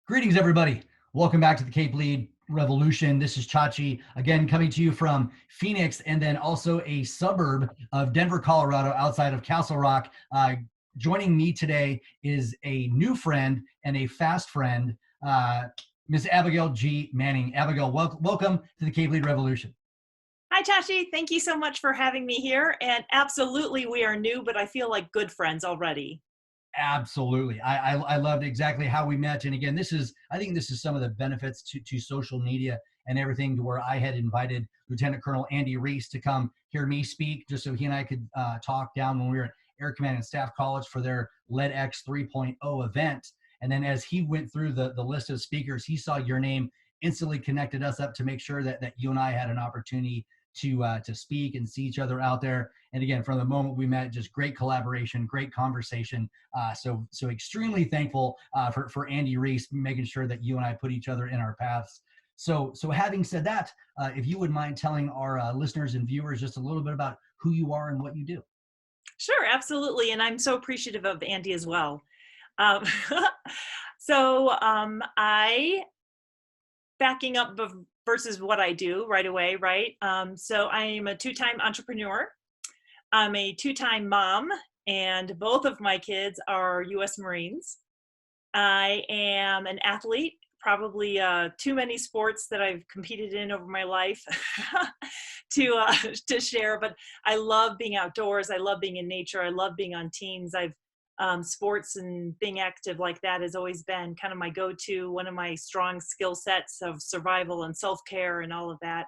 Greetings, everybody. Welcome back to the Cape Lead Revolution. This is Chachi, again, coming to you from Phoenix and then also a suburb of Denver, Colorado, outside of Castle Rock. Joining me today is a new friend and a fast friend, Miss Abigail G. Manning. Abigail, welcome to the Cape Lead Revolution. Hi, Tashi. Thank you so much for having me here. And absolutely, we are new, but I feel like good friends already. Absolutely. I loved exactly how we met. And again, I think this is some of the benefits to social media and everything, to where I had invited Lieutenant Colonel Andy Reese to come hear me speak, just so he and I could talk down when we were at Air Command and Staff College for their LEDX 3.0 event. And then as he went through the list of speakers, he saw your name, instantly connected us up to make sure that you and I had an opportunity to speak and see each other out there. And again, from the moment we met, just great collaboration, great conversation. So extremely thankful for Andy Reese making sure that you and I put each other in our paths. So having said that, if you would mind telling our listeners and viewers just a little bit about who you are and what you do. Sure, absolutely. And I'm so appreciative of Andy as well. Um, I, backing up versus what I do right away, right? So I am a two-time entrepreneur. I'm a two-time mom, and both of my kids are U.S. Marines. I am an athlete, probably too many sports that I've competed in over my life to share, but I love being outdoors. I love being in nature. I love being on teams. Sports and being active like that has always been kind of my go-to, one of my strong skill sets of survival and self-care and all of that.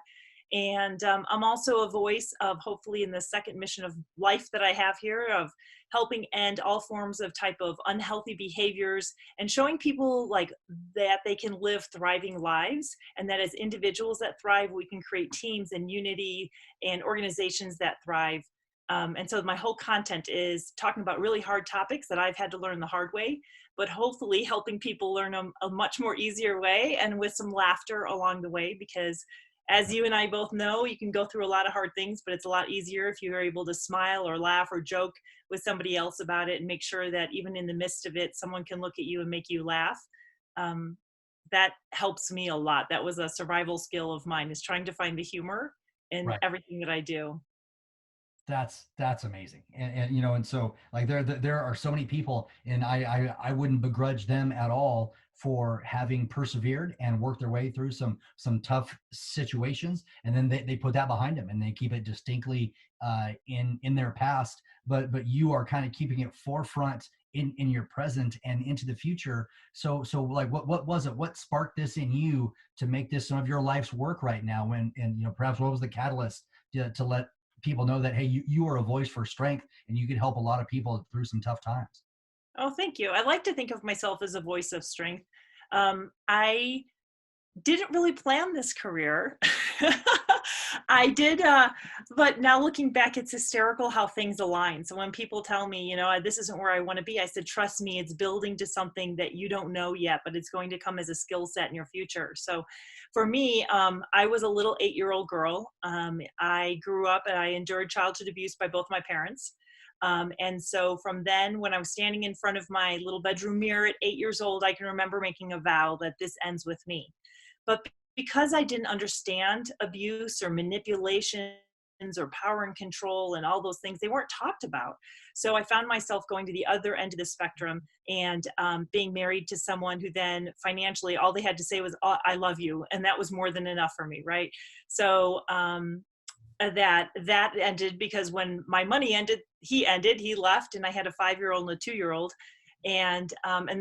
And I'm also a voice of, hopefully in the second mission of life that I have here, of helping end all forms of type of unhealthy behaviors and showing people like that they can live thriving lives, and that as individuals that thrive, we can create teams and unity and organizations that thrive. And so my whole content is talking about really hard topics that I've had to learn the hard way, but hopefully helping people learn them a much more easier way and with some laughter along the way, because as you and I both know, you can go through a lot of hard things, but it's a lot easier if you are able to smile or laugh or joke with somebody else about it, and make sure that even in the midst of it, someone can look at you and make you laugh. Um, that helps me a lot. That was a survival skill of mine, is trying to find the humor in Right. everything that I do. That's amazing. And you know, and so like there are so many people, and I wouldn't begrudge them at all for having persevered and worked their way through some tough situations, and then they put that behind them and they keep it distinctly in their past. But you are kind of keeping it forefront in your present and into the future. So like what was it? What sparked this in you to make this some of your life's work right now? And you know, perhaps what was the catalyst to let people know that, hey, you are a voice for strength and you can help a lot of people through some tough times? Oh, thank you. I like to think of myself as a voice of strength. I didn't really plan this career. I did, but now looking back, it's hysterical how things align. So when people tell me, you know, this isn't where I want to be, I said, trust me, it's building to something that you don't know yet, but it's going to come as a skill set in your future. So for me, I was a little 8-year-old girl. I grew up and I endured childhood abuse by both my parents. And so from then, when I was standing in front of my little bedroom mirror at 8 years old, I can remember making a vow that this ends with me. But because I didn't understand abuse or manipulations or power and control and all those things, they weren't talked about. So I found myself going to the other end of the spectrum and being married to someone who then financially, all they had to say was, oh, I love you. And that was more than enough for me, right? So that ended because when my money ended, he left, and I had a 5-year-old and a 2-year-old. And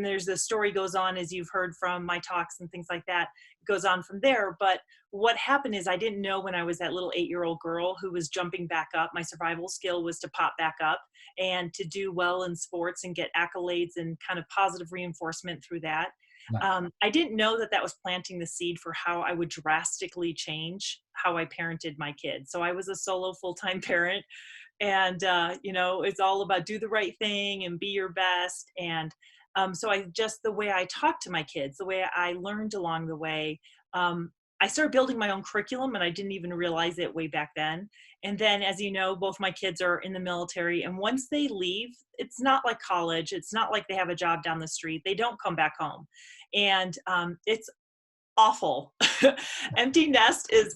there's the story goes on, as you've heard from my talks and things like that, it goes on from there. But what happened is, I didn't know when I was that little 8-year-old girl who was jumping back up, my survival skill was to pop back up and to do well in sports and get accolades and kind of positive reinforcement through that. No. I didn't know that that was planting the seed for how I would drastically change how I parented my kids. So I was a solo full-time parent, and you know, it's all about do the right thing and be your best. And so I just, the way I talked to my kids, the way I learned along the way, I started building my own curriculum, and I didn't even realize it way back then. And then, as you know, both my kids are in the military. And once they leave, it's not like college. It's not like they have a job down the street. They don't come back home. And it's awful. Empty nest is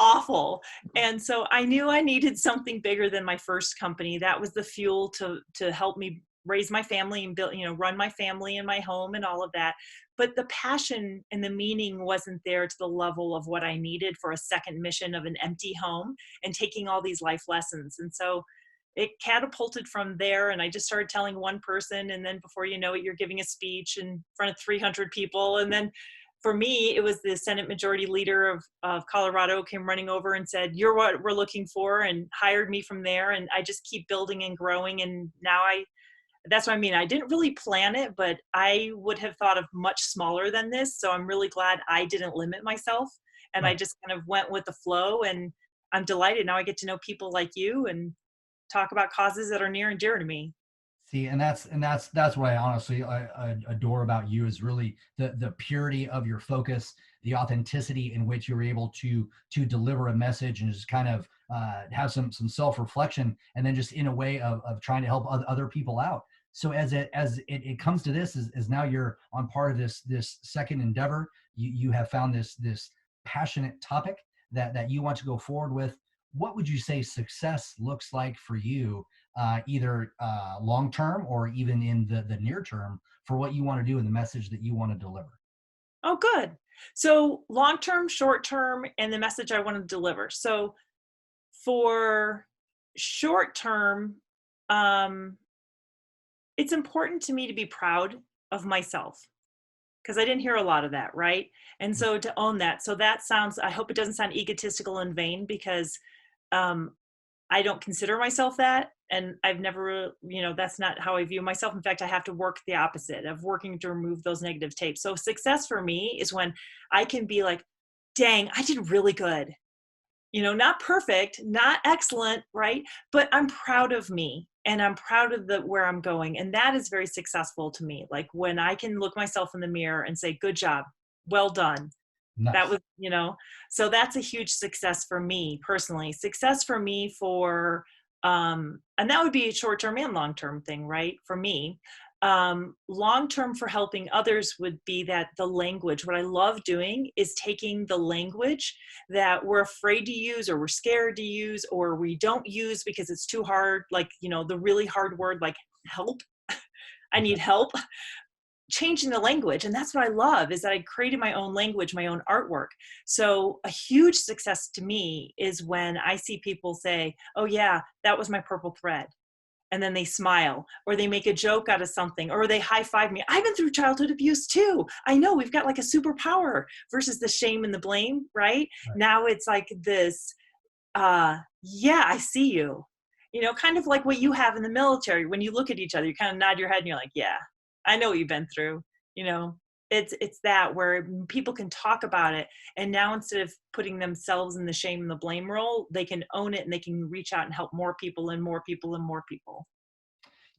awful. And so I knew I needed something bigger than my first company. That was the fuel to help me raise my family and build, run my family and my home and all of that. But the passion and the meaning wasn't there to the level of what I needed for a second mission of an empty home and taking all these life lessons. And so it catapulted from there, and I just started telling one person, and then before you know it, you're giving a speech in front of 300 people. And then for me, it was the Senate Majority Leader of Colorado came running over and said, "You're what we're looking for," and hired me from there. And I just keep building and growing. And now that's what I mean. I didn't really plan it, but I would have thought of much smaller than this. So I'm really glad I didn't limit myself. And I Right. just kind of went with the flow. And I'm delighted. Now I get to know people like you and talk about causes that are near and dear to me. See, and that's what I honestly I adore about you is really the purity of your focus, the authenticity in which you're able to deliver a message and just kind of have some self reflection, and then just in a way of trying to help other people out. So as it comes to this, is now you're on part of this second endeavor. You have found this passionate topic that you want to go forward with. What would you say success looks like for you, either long term or even in the near term, for what you want to do and the message that you want to deliver? Oh, good. So long term, short term, and the message I want to deliver. So for short term, um, it's important to me to be proud of myself because I didn't hear a lot of that, right? And so to own that. So that sounds, I hope it doesn't sound egotistical and vain, because um, I don't consider myself that. And I've never, that's not how I view myself. In fact, I have to work the opposite of working to remove those negative tapes. So success for me is when I can be like, dang, I did really good. Not perfect, not excellent, right? But I'm proud of me, and I'm proud of where I'm going. And that is very successful to me. Like when I can look myself in the mirror and say, good job, well done. That Nice. was, so that's a huge success for me personally. Success for me and that would be a short term and long term thing, right? For me. Long term for helping others would be that the language, what I love doing is taking the language that we're afraid to use, or we're scared to use, or we don't use because it's too hard, like, the really hard word like help. I Okay. need help, changing the language. And that's what I love, is that I created my own language, my own artwork. So a huge success to me is when I see people say, oh yeah, that was my purple thread. And then they smile, or they make a joke out of something, or they high five me. I've been through childhood abuse too. I know, we've got like a superpower versus the shame and the blame, right? Right. Now it's like this, yeah, I see you. Kind of like what you have in the military. When you look at each other, you kind of nod your head and you're like, yeah, I know what you've been through. You know, it's that where people can talk about it. And now instead of putting themselves in the shame and the blame role, they can own it, and they can reach out and help more people and more people and more people.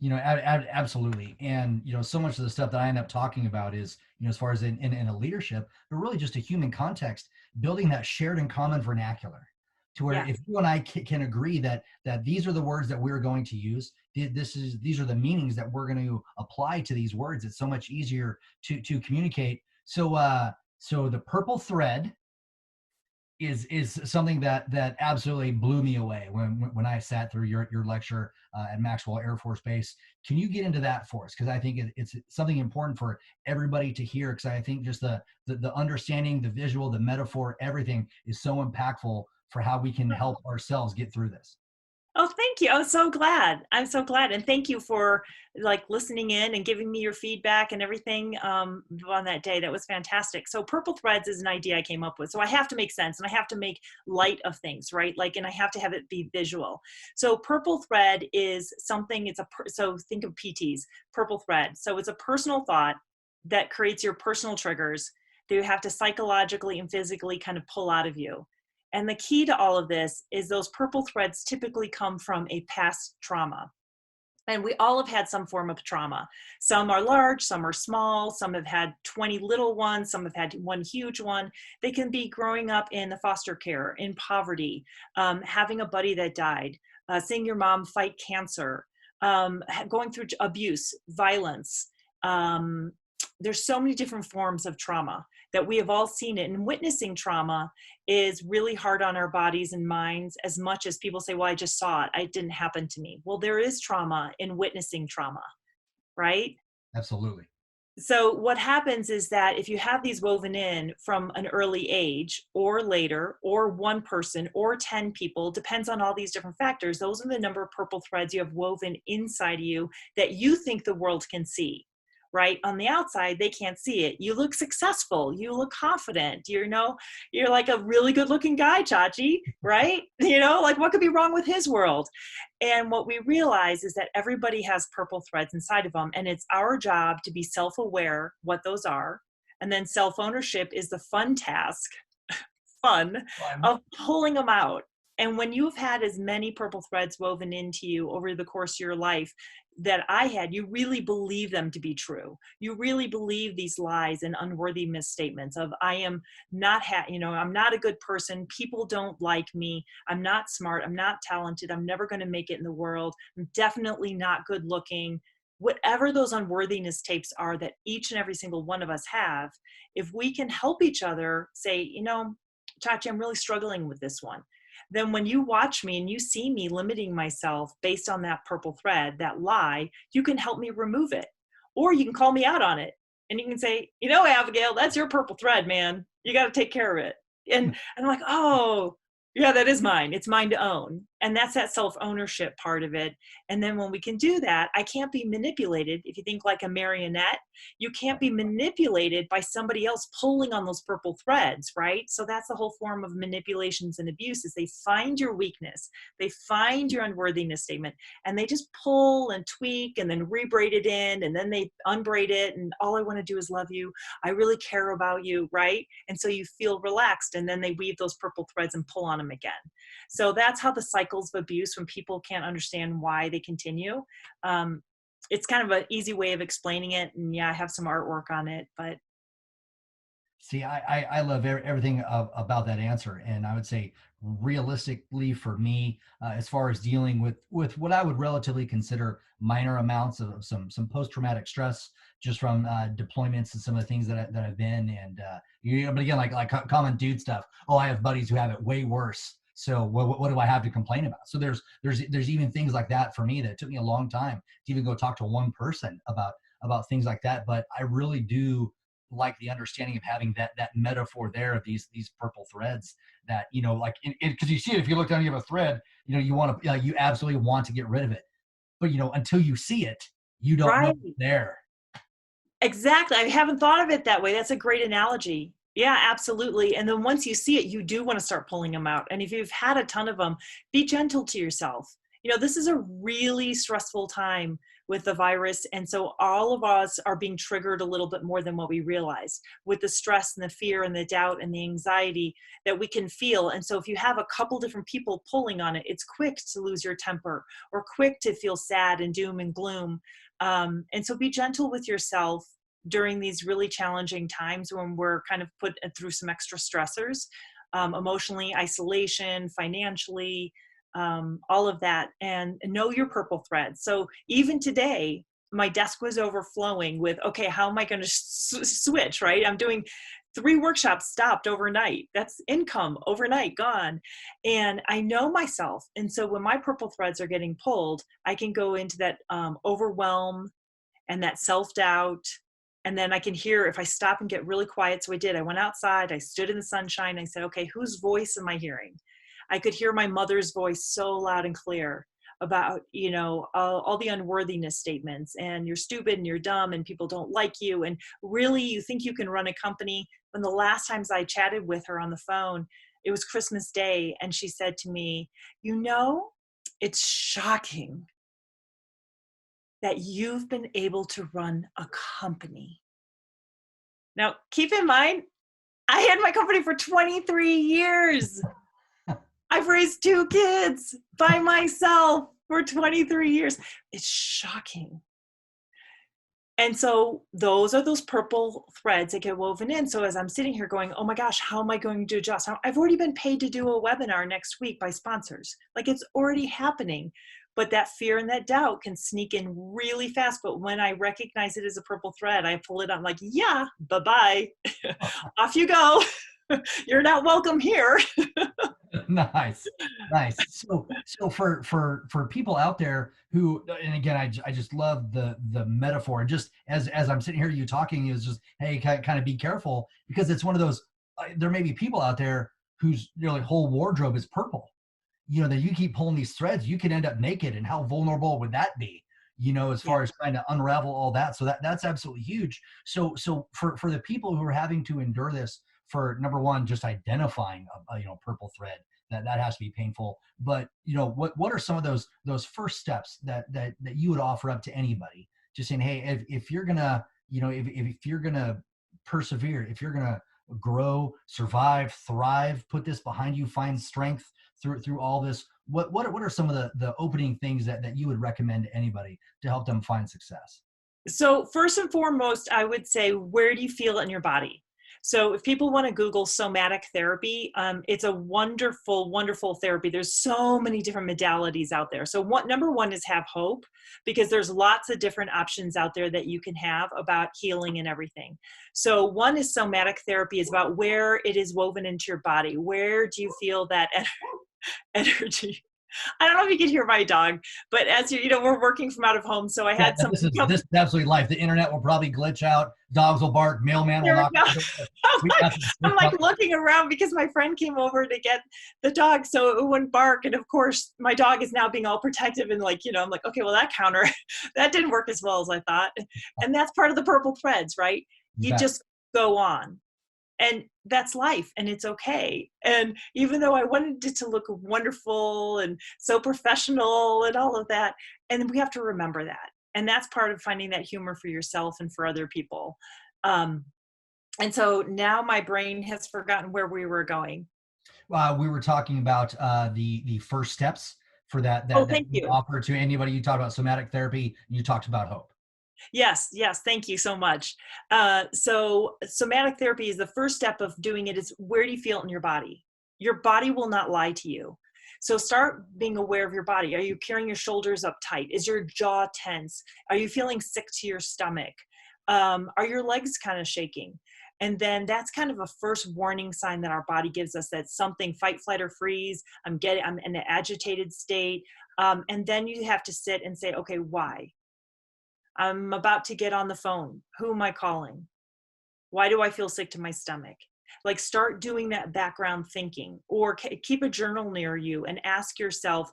Absolutely. And so much of the stuff that I end up talking about is, as far as in a leadership, but really just a human context, building that shared and common vernacular, to where Yeah. if you and I can agree that these are the words that we're going to use, these are the meanings that we're going to apply to these words, it's so much easier to communicate. So the purple thread is something that absolutely blew me away when I sat through your lecture at Maxwell Air Force Base. Can you get into that for us? Because I think it's something important for everybody to hear. Because I think just the understanding, the visual, the metaphor, everything is so impactful for how we can help ourselves get through this. Oh, thank you. I'm so glad. I'm so glad. And thank you for like listening in and giving me your feedback and everything on that day. That was fantastic. So purple threads is an idea I came up with. So I have to make sense, and I have to make light of things, right? Like, and I have to have it be visual. So purple thread is something, so think of PTs, purple thread. So it's a personal thought that creates your personal triggers that you have to psychologically and physically kind of pull out of you. And the key to all of this is those purple threads typically come from a past trauma. And we all have had some form of trauma. Some are large, some are small, some have had 20 little ones, some have had one huge one. They can be growing up in the foster care, in poverty, having a buddy that died, seeing your mom fight cancer, going through abuse, violence. Um, there's so many different forms of trauma that we have all seen it. And witnessing trauma is really hard on our bodies and minds, as much as people say, well, I just saw it, it didn't happen to me. Well, there is trauma in witnessing trauma, right? Absolutely. So what happens is that if you have these woven in from an early age or later, or one person or 10 people, depends on all these different factors, those are the number of purple threads you have woven inside of you that you think the world can see. Right? On the outside, they can't see it. You look successful. You look confident. You're like a really good looking guy, Chachi, right? Like what could be wrong with his world? And what we realize is that everybody has purple threads inside of them. And it's our job to be self-aware what those are. And then self-ownership is the fun task, of pulling them out. And when you've had as many purple threads woven into you over the course of your life that I had, you really believe them to be true. You really believe these lies and unworthy misstatements of, I am not, I'm not a good person. People don't like me. I'm not smart. I'm not talented. I'm never going to make it in the world. I'm definitely not good looking. Whatever those unworthiness tapes are that each and every single one of us have, if we can help each other say, Chachi, I'm really struggling with this one. Then when you watch me and you see me limiting myself based on that purple thread, that lie, you can help me remove it. Or you can call me out on it. And you can say, Abigail, that's your purple thread, man. You got to take care of it. And I'm like, oh, yeah, that is mine. It's mine to own. And that's that self-ownership part of it. And then when we can do that, I can't be manipulated. If you think like a marionette, you can't be manipulated by somebody else pulling on those purple threads, right? So that's the whole form of manipulations and abuse, is they find your weakness, they find your unworthiness statement, and they just pull and tweak and then rebraid it in, and then they unbraid it. And all I want to do is love you. I really care about you, right? And so you feel relaxed, and then they weave those purple threads and pull on them again. So that's how the cycles of abuse, when people can't understand why they continue. It's kind of an easy way of explaining it. And yeah, I have some artwork on it, but. See, I love everything about that answer. And I would say realistically for me, as far as dealing with what I would relatively consider minor amounts of some post-traumatic stress, just from deployments and some of the things that I've been. And, but again, like common dude stuff. Oh, I have buddies who have it way worse. So what do I have to complain about? So there's even things like that for me that took me a long time to even go talk to one person about things like that. But I really do like the understanding of having that metaphor there of these purple threads that, like, because you see it, if you look down, you have a thread, you want to, you absolutely want to get rid of it. But, until you see it, you don't know it's there. Exactly. I haven't thought of it that way. That's a great analogy. Yeah, absolutely. And then once you see it, you do want to start pulling them out. And if you've had a ton of them, be gentle to yourself. This is a really stressful time with the virus. And so all of us are being triggered a little bit more than what we realize, with the stress and the fear and the doubt and the anxiety that we can feel. And so if you have a couple different people pulling on it, it's quick to lose your temper or quick to feel sad and doom and gloom. And so be gentle with yourself during these really challenging times when we're kind of put through some extra stressors, emotionally, isolation, financially, all of that, and know your purple thread. So even today, my desk was overflowing with, okay, how am I going to switch, right? I'm doing 3 workshops stopped overnight. That's income overnight gone. And I know myself. And so when my purple threads are getting pulled, I can go into that overwhelm and that self-doubt. And then I can hear, if I stop and get really quiet. So I did. I went outside. I stood in the sunshine. I said, okay, whose voice am I hearing? I could hear my mother's voice so loud and clear about, all the unworthiness statements, and you're stupid and you're dumb and people don't like you. And really, you think you can run a company. When the last times I chatted with her on the phone, it was Christmas Day. And she said to me, it's shocking that you've been able to run a company. Now, keep in mind, I had my company for 23 years. I've raised 2 kids by myself. for 23 years. It's shocking. And so those are those purple threads that get woven in. So as I'm sitting here going, oh my gosh, how am I going to adjust? I've already been paid to do a webinar next week by sponsors. Like, it's already happening. But that fear and that doubt can sneak in really fast. But when I recognize it as a purple thread, I pull it out. I'm like, yeah, bye-bye. Off you go. You're not welcome here. Nice, nice. So for people out there who, and again, I just love the metaphor, and just as I'm sitting here, you talking, is just, hey, kind of be careful, because it's one of those. There may be people out there whose, like, whole wardrobe is purple. That you keep pulling these threads, you could end up naked, and how vulnerable would that be? As Yeah. far as trying to unravel all that. So that's absolutely huge. So for the people who are having to endure this, for number one, just identifying a purple thread, that has to be painful. But what are some of those first steps that you would offer up to anybody, just saying, hey, if you're gonna, if you're gonna persevere, if you're gonna grow, survive, thrive, put this behind you, find strength through all this, what are some of the opening things that you would recommend to anybody to help them find success? So first and foremost, I would say, where do you feel it in your body? So if people want to Google somatic therapy, it's a wonderful, wonderful therapy. There's so many different modalities out there. So number one is have hope, because there's lots of different options out there that you can have about healing and everything. So one is somatic therapy, is about where it is woven into your body. Where do you feel that energy? I don't know if you can hear my dog, but as we're working from out of home, so I Yeah, had some. this is absolutely life. The internet will probably glitch out. Dogs will bark. Mailman will There we knock go. on the door. I'm We like, got this. I'm like looking around because my friend came over to get the dog, so it wouldn't bark. And of course, my dog is now being all protective and like, I'm like, okay, well, that counter, that didn't work as well as I thought. And that's part of the purple threads, right? You You bet. just go on. And that's life, and it's okay. And even though I wanted it to look wonderful and so professional and all of that, and we have to remember that. And that's part of finding that humor for yourself and for other people. Um, and so now my brain has forgotten where we were going. We were talking about the first steps for that Oh, that that thank you you. offer to anybody. You talked about somatic therapy. And you talked about hope. Yes, yes, thank you so much. So somatic therapy is the first step of doing it, is where do you feel it in your body? Your body will not lie to you. So start being aware of your body. Are you carrying your shoulders up tight? Is your jaw tense? Are you feeling sick to your stomach? Are your legs kind of shaking? And then that's kind of a first warning sign that our body gives us, that something, fight, flight, or freeze. I'm in an agitated state. And then you have to sit and say, okay, why? I'm about to get on the phone. Who am I calling? Why do I feel sick to my stomach? Like, start doing that background thinking, or keep a journal near you and ask yourself.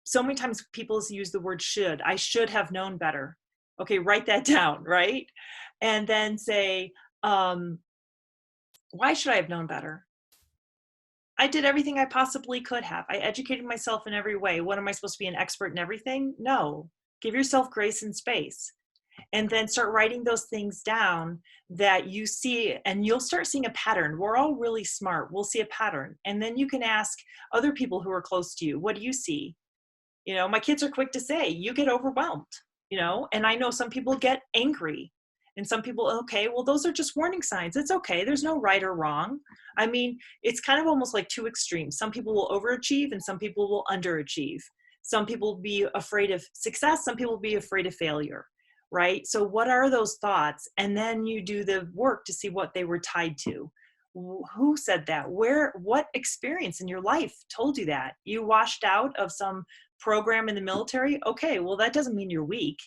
So many times people use the word should. I should have known better. Okay, write that down, right? And then say, why should I have known better? I did everything I possibly could have. I educated myself in every way. What, am I supposed to be an expert in everything? No. Give yourself grace and space. And then start writing those things down that you see, and you'll start seeing a pattern. We're all really smart. We'll see a pattern. And then you can ask other people who are close to you, what do you see? My kids are quick to say, you get overwhelmed, and I know some people get angry, and some people, okay, well, those are just warning signs. It's okay. There's no right or wrong. I mean, it's kind of almost like two extremes. Some people will overachieve and some people will underachieve. Some people will be afraid of success. Some people will be afraid of failure. Right? So what are those thoughts? And then you do the work to see what they were tied to. Who said that? What experience in your life told you that? You washed out of some program in the military? Okay, well, that doesn't mean you're weak,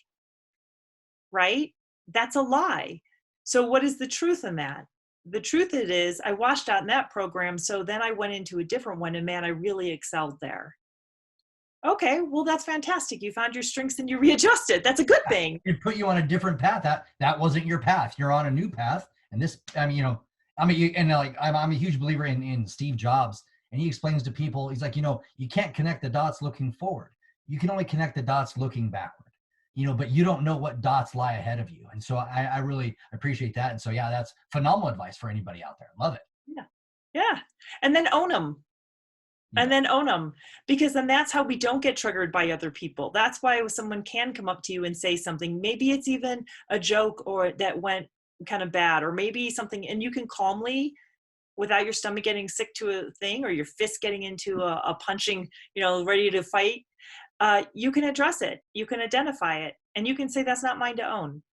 right? That's a lie. So what is the truth in that? The truth it is, I washed out in that program, so then I went into a different one, and man, I really excelled there. Okay, well, that's fantastic. You found your strengths and you readjusted. That's a good thing. It put you on a different path. That wasn't your path. You're on a new path. And this, I mean, I'm a huge believer in Steve Jobs, and he explains to people, he's like, you can't connect the dots looking forward. You can only connect the dots looking backward. But you don't know what dots lie ahead of you. And so I really appreciate that. And so, yeah, that's phenomenal advice for anybody out there. Love it. Yeah. Yeah. And then own them. And Yeah. then own them, because then that's how we don't get triggered by other people. That's why someone can come up to you and say something. Maybe it's even a joke or that went kind of bad, or maybe something, and you can calmly, without your stomach getting sick to a thing or your fist getting into a punching, ready to fight, you can address it. You can identify it, and you can say, that's not mine to own.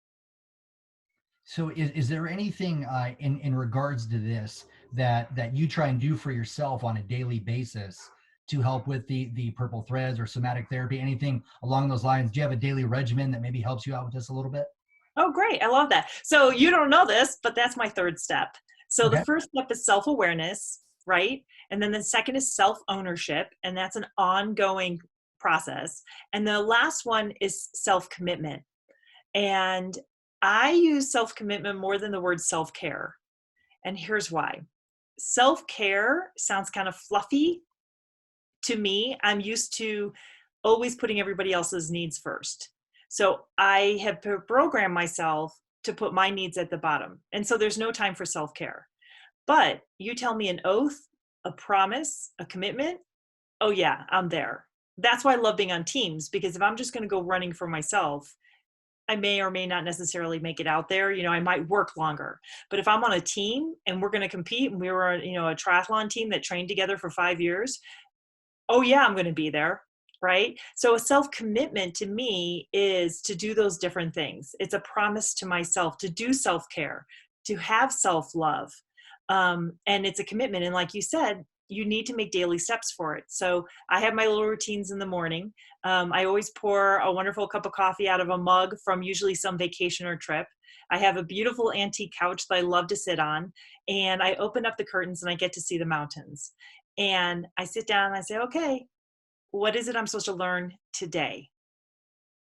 So is there anything in regards to this that you try and do for yourself on a daily basis to help with the purple threads or somatic therapy, anything along those lines? Do you have a daily regimen that maybe helps you out with this a little bit? Oh, great. I love that. So you don't know this, but that's my third step. So the Okay. first step is self-awareness, right? And then the second is self-ownership, and that's an ongoing process. And the last one is self-commitment. And I use self-commitment more than the word self-care. And here's why. Self-care sounds kind of fluffy to me. I'm used to always putting everybody else's needs first. So I have programmed myself to put my needs at the bottom. And so there's no time for self care. But you tell me an oath, a promise, a commitment. Oh, yeah, I'm there. That's why I love being on teams, because if I'm just going to go running for myself, I may or may not necessarily make it out there. I might work longer. But if I'm on a team and we're going to compete, and we were, a triathlon team that trained together for 5 years, oh yeah, I'm going to be there. Right. So a self commitment to me is to do those different things. It's a promise to myself to do self care, to have self love. And it's a commitment. And like you said, you need to make daily steps for it. So I have my little routines in the morning. I always pour a wonderful cup of coffee out of a mug from usually some vacation or trip. I have a beautiful antique couch that I love to sit on. And I open up the curtains and I get to see the mountains. And I sit down and I say, okay, what is it I'm supposed to learn today?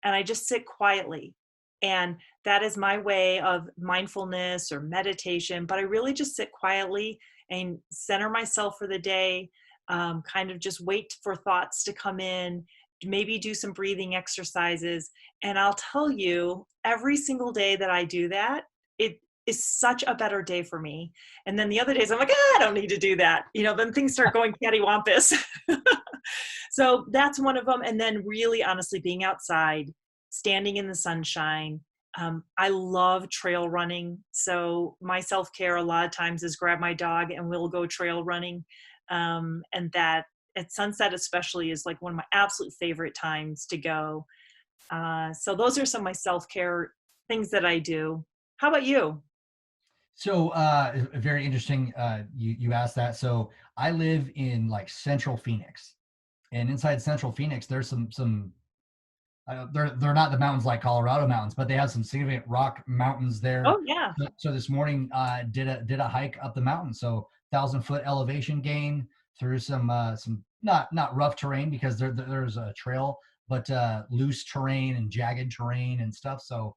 And I just sit quietly. And that is my way of mindfulness or meditation. But I really just sit quietly and center myself for the day, kind of just wait for thoughts to come in, maybe do some breathing exercises. And I'll tell you, every single day that I do that, it is such a better day for me. And then the other days I'm like, I don't need to do that. Then things start going cattywampus. So that's one of them. And then really honestly being outside, standing in the sunshine. I love trail running. So my self-care a lot of times is grab my dog and we'll go trail running. And that at sunset especially is like one of my absolute favorite times to go. So those are some of my self-care things that I do. How about you? So very interesting. You asked that. So I live in like central Phoenix, and inside central Phoenix, there's some they're not the mountains like Colorado mountains, but they have some significant rock mountains there. Oh yeah. So this morning did a hike up the mountain. So 1,000 foot elevation gain through some not rough terrain because there's a trail, but loose terrain and jagged terrain and stuff. So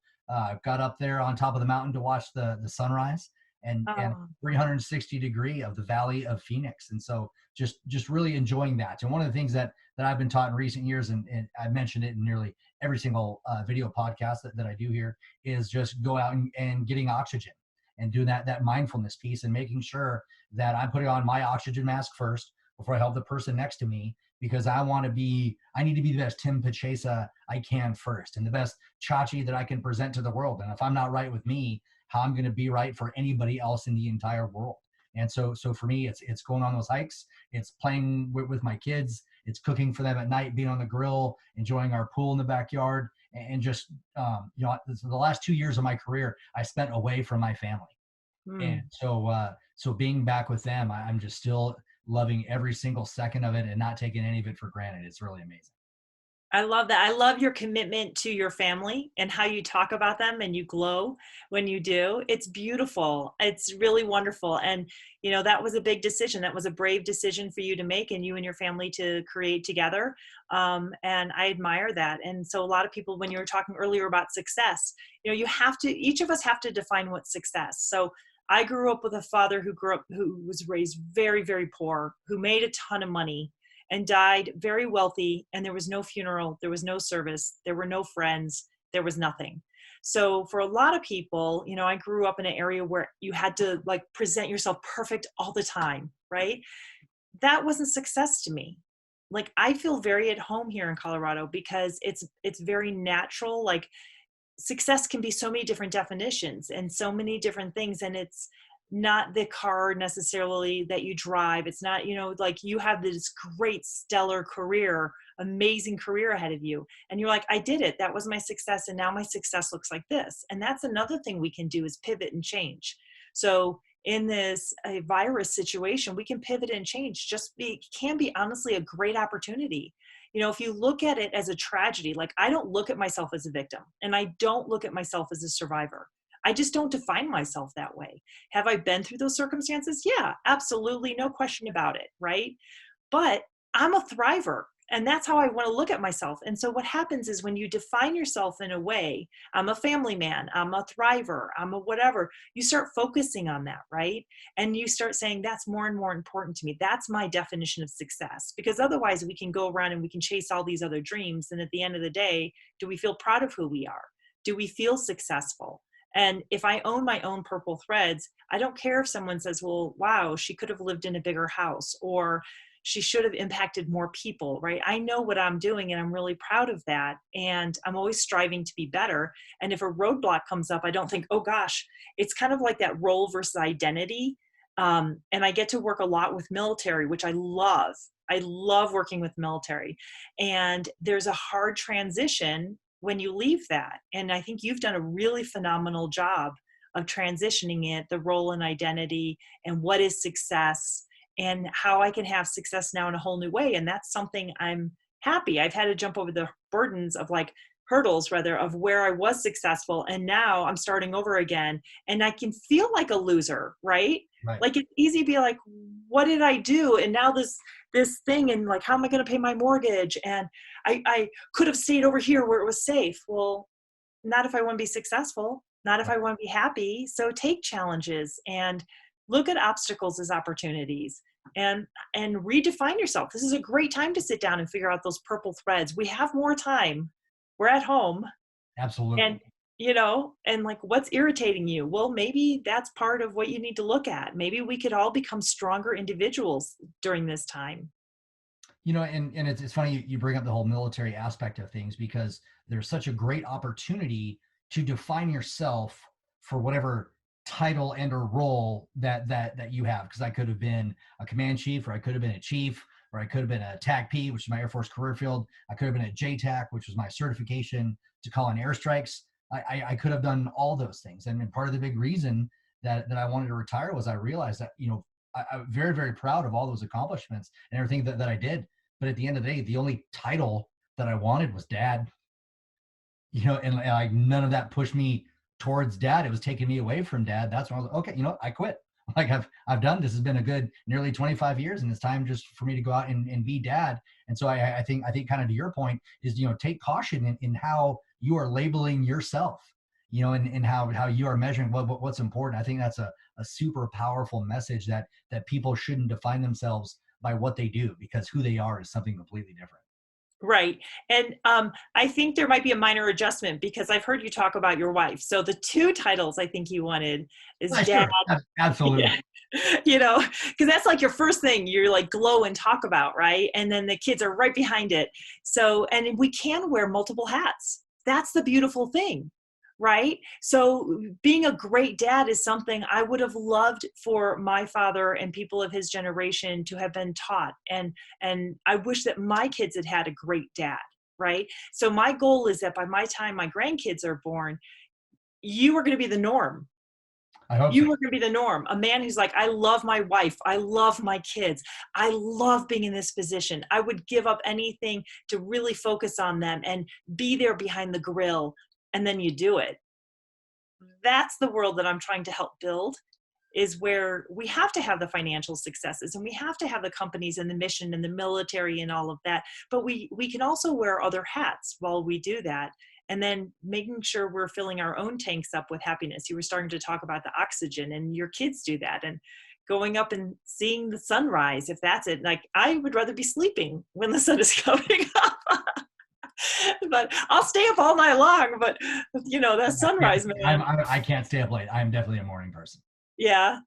got up there on top of the mountain to watch the sunrise and Oh, 360 degree of the Valley of Phoenix. And so just really enjoying that. And one of the things that I've been taught in recent years, and I mentioned it in nearly every single video podcast that I do here, is just go out and getting oxygen and doing that mindfulness piece and making sure that I'm putting on my oxygen mask first before I help the person next to me, because I need to be the best Tim Pachesa I can first and the best Chachi that I can present to the world. And if I'm not right with me, how I'm going to be right for anybody else in the entire world. And so for me, it's going on those hikes, it's playing with my kids, it's cooking for them at night, being on the grill, enjoying our pool in the backyard, and just the last 2 years of my career I spent away from my family, and hmm. so being back with them, I'm just still loving every single second of it and not taking any of it for granted. It's really amazing. I love that. I love your commitment to your family and how you talk about them and you glow when you do. It's beautiful. It's really wonderful. And, that was a big decision. That was a brave decision for you to make and you and your family to create together. And I admire that. And so a lot of people, when you were talking earlier about success, each of us have to define what success. So I grew up with a father who was raised very, very poor, who made a ton of money and died very wealthy, and there was no funeral, there was no service, there were no friends, there was nothing. So for a lot of people, I grew up in an area where you had to like present yourself perfect all the time, right? that wasn't success to me. Like, I feel very at home here in Colorado because it's very natural. Like, success can be so many different definitions and so many different things, and it's not the car necessarily that you drive. It's not, like, you have this great stellar career, amazing career ahead of you, and you're like, I did it, that was my success, and now my success looks like this. And that's another thing we can do, is pivot and change. So in this a virus situation, we can pivot and change. Can be honestly a great opportunity. If you look at it as a tragedy, like, I don't look at myself as a victim, and I don't look at myself as a survivor. I just don't define myself that way. Have I been through those circumstances? Yeah, absolutely. No question about it. Right. But I'm a thriver. And that's how I want to look at myself. And so what happens is, when you define yourself in a way, I'm a family man, I'm a thriver, I'm a whatever, you start focusing on that, right? And you start saying, that's more and more important to me. That's my definition of success. Because otherwise we can go around and we can chase all these other dreams. And at the end of the day, do we feel proud of who we are? Do we feel successful? And if I own my own purple threads, I don't care if someone says, well, wow, she could have lived in a bigger house, or she should have impacted more people, right? I know what I'm doing, and I'm really proud of that. And I'm always striving to be better. And if a roadblock comes up, I don't think, oh gosh. It's kind of like that role versus identity. And I get to work a lot with military, which I love. I love working with military. And there's a hard transition when you leave that. And I think you've done a really phenomenal job of transitioning it, the role and identity, and what is success, and how I can have success now in a whole new way. And that's something I'm happy. I've had to jump over the burdens of, like, hurdles rather, of where I was successful. And now I'm starting over again, and I can feel like a loser, right? Right. Like, it's easy to be like, what did I do? And now this thing, and like, how am I going to pay my mortgage? And I could have stayed over here where it was safe. Well, not if I want to be successful, not if I want to be happy. So take challenges and look at obstacles as opportunities, and redefine yourself. This is a great time to sit down and figure out those purple threads. We have more time. We're at home. Absolutely. And and like, what's irritating you? Well, maybe that's part of what you need to look at. Maybe we could all become stronger individuals during this time. And it's funny you bring up the whole military aspect of things, because there's such a great opportunity to define yourself for whatever title and or role that you have. Because I could have been a command chief, or I could have been a chief, or I could have been a TACP, which is my Air Force career field. I could have been a JTAC, which was my certification to call in airstrikes. I could have done all those things. And part of the big reason that I wanted to retire was I realized that, I'm very, very proud of all those accomplishments and everything that I did. But at the end of the day, the only title that I wanted was dad. And like, none of that pushed me towards dad. It was taking me away from dad. That's when I was like, okay, I quit. Like, I've done this. Has been a good nearly 25 years, and it's time just for me to go out and be dad. And so I think kind of to your point is, take caution in how you are labeling yourself, and how you are measuring what's important. I think that's a super powerful message, that people shouldn't define themselves by what they do, because who they are is something completely different. Right. And I think there might be a minor adjustment, because I've heard you talk about your wife. So the two titles I think you wanted is dad. Sure. Absolutely. Because that's like your first thing you're like glow and talk about, right? And then the kids are right behind it. So, and we can wear multiple hats. That's the beautiful thing. Right. So being a great dad is something I would have loved for my father and people of his generation to have been taught. And I wish that my kids had had a great dad. Right. So my goal is that by my time my grandkids are born, you are going to be the norm. I hope You so. are going to be the norm. A man who's like, I love my wife. I love my kids. I love being in this position. I would give up anything to really focus on them and be there behind the grill. And then you do it. That's the world that I'm trying to help build, is where we have to have the financial successes, and we have to have the companies and the mission and the military and all of that. But we can also wear other hats while we do that. And then making sure we're filling our own tanks up with happiness. You were starting to talk about the oxygen, and your kids do that. And going up and seeing the sunrise, if that's it. Like, I would rather be sleeping when the sun is coming up. But I'll stay up all night long. But that sunrise, man. I can't stay up late. I'm definitely a morning person. Yeah.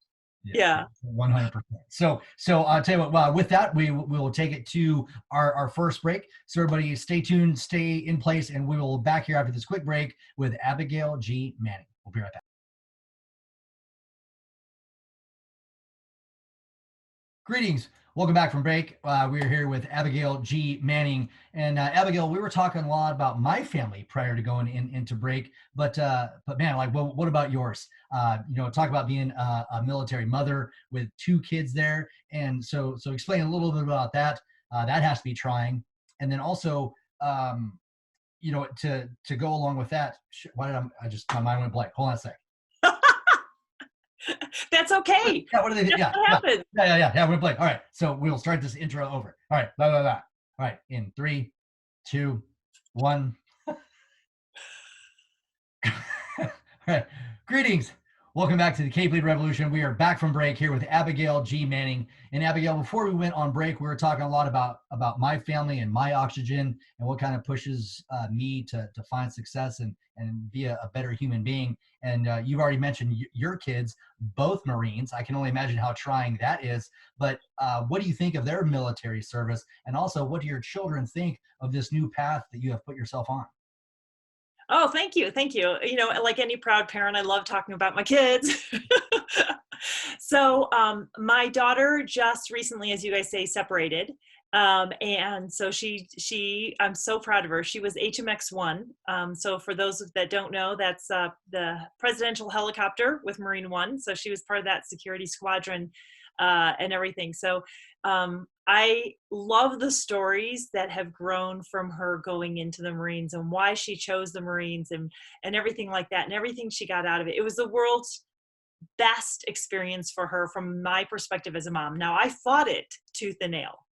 Yeah, Yeah. 100%. So I'll tell you what. Well, with that, we will take it to our first break. So everybody, stay tuned, stay in place, and we will back here after this quick break with Abigail G. Manning. We'll be right back. Greetings. Welcome back from break. We're here with Abigail G. Manning. And Abigail, we were talking a lot about my family prior to going into break, but man, like, what about yours? Talk about being a military mother with two kids there, and so explain a little bit about that. That has to be trying, and then also, to go along with that. Why did I just my mind went blank? Hold on a sec. That's okay. Yeah, what are they? That's Yeah, what yeah, happens. yeah. We're playing. All right, so we'll start this intro over. All right, blah blah blah. All right, in 3, 2, 1. All right, greetings. Welcome back to the Cape Lead Revolution. We are back from break here with Abigail G. Manning. And Abigail, before we went on break, we were talking a lot about my family and my oxygen and what kind of pushes me to find success and be a better human being. And you've already mentioned your kids, both Marines. I can only imagine how trying that is. But what do you think of their military service? And also, what do your children think of this new path that you have put yourself on? Oh, thank you. Thank you. Like any proud parent, I love talking about my kids. So, my daughter just recently, as you guys say, separated. And so I'm so proud of her. She was HMX-1. So for those that don't know, that's the presidential helicopter with Marine One. So she was part of that security squadron and everything. So I love the stories that have grown from her going into the Marines and why she chose the Marines and everything like that and everything she got out of it. It was the world's best experience for her from my perspective as a mom. Now, I fought it tooth and nail.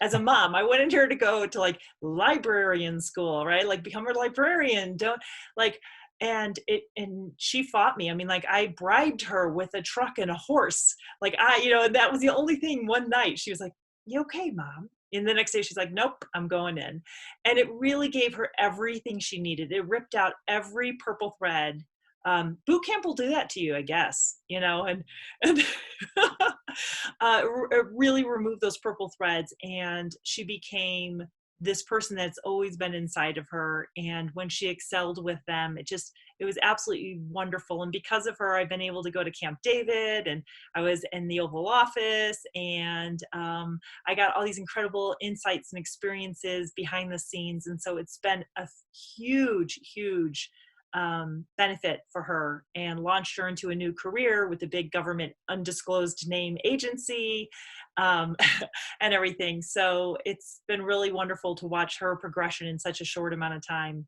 As a mom, I wanted her to go to like librarian school, right? Like become a librarian. Don't like, and she fought me. I mean, like I bribed her with a truck and a horse. Like and that was the only thing. One night she was like, "You okay, mom?" And the next day she's like, "Nope, I'm going in." And it really gave her everything she needed. It ripped out every purple thread. Boot camp will do that to you, I guess, and really remove those purple threads. And she became this person that's always been inside of her. And when she excelled with them, it was absolutely wonderful. And because of her, I've been able to go to Camp David, and I was in the Oval Office, and I got all these incredible insights and experiences behind the scenes. And so it's been a huge, huge benefit for her, and launched her into a new career with a big government undisclosed name agency um, and everything. So it's been really wonderful to watch her progression in such a short amount of time.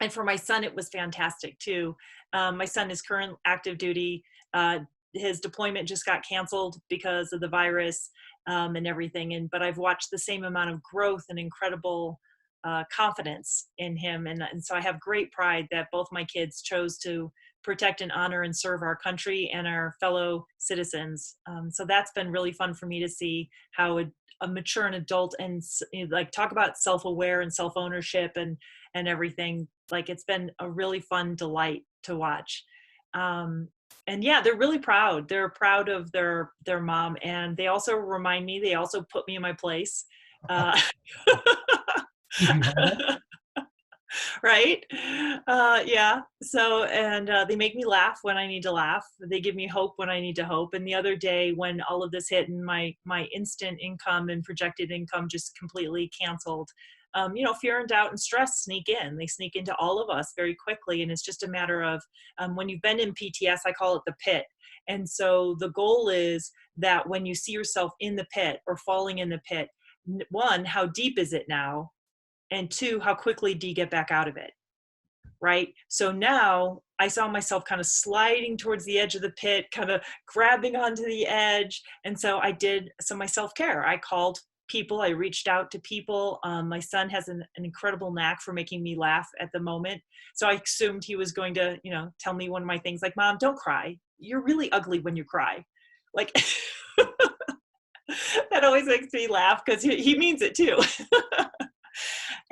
And for my son, it was fantastic too. My son is current active duty. His deployment just got canceled because of the virus and everything. But I've watched the same amount of growth and incredible confidence in him. And so I have great pride that both my kids chose to protect and honor and serve our country and our fellow citizens. So that's been really fun for me to see how a mature and adult and like talk about self-aware and self-ownership and everything. Like it's been a really fun delight to watch. And yeah, they're really proud. They're proud of their mom. And they also remind me, they also put me in my place. Keep you humble. Right? Yeah. So, and they make me laugh when I need to laugh. They give me hope when I need to hope. And the other day when all of this hit and my instant income and projected income just completely canceled, fear and doubt and stress sneak in. They sneak into all of us very quickly. And it's just a matter of when you've been in PTS, I call it the pit. And so the goal is that when you see yourself in the pit or falling in the pit, one, how deep is it now? And two, how quickly do you get back out of it? Right? So now I saw myself kind of sliding towards the edge of the pit, kind of grabbing onto the edge. And so I did my self-care. I called people, I reached out to people. My son has an incredible knack for making me laugh at the moment. So I assumed he was going to, tell me one of my things like, "Mom, don't cry. You're really ugly when you cry." Like, that always makes me laugh because he means it too.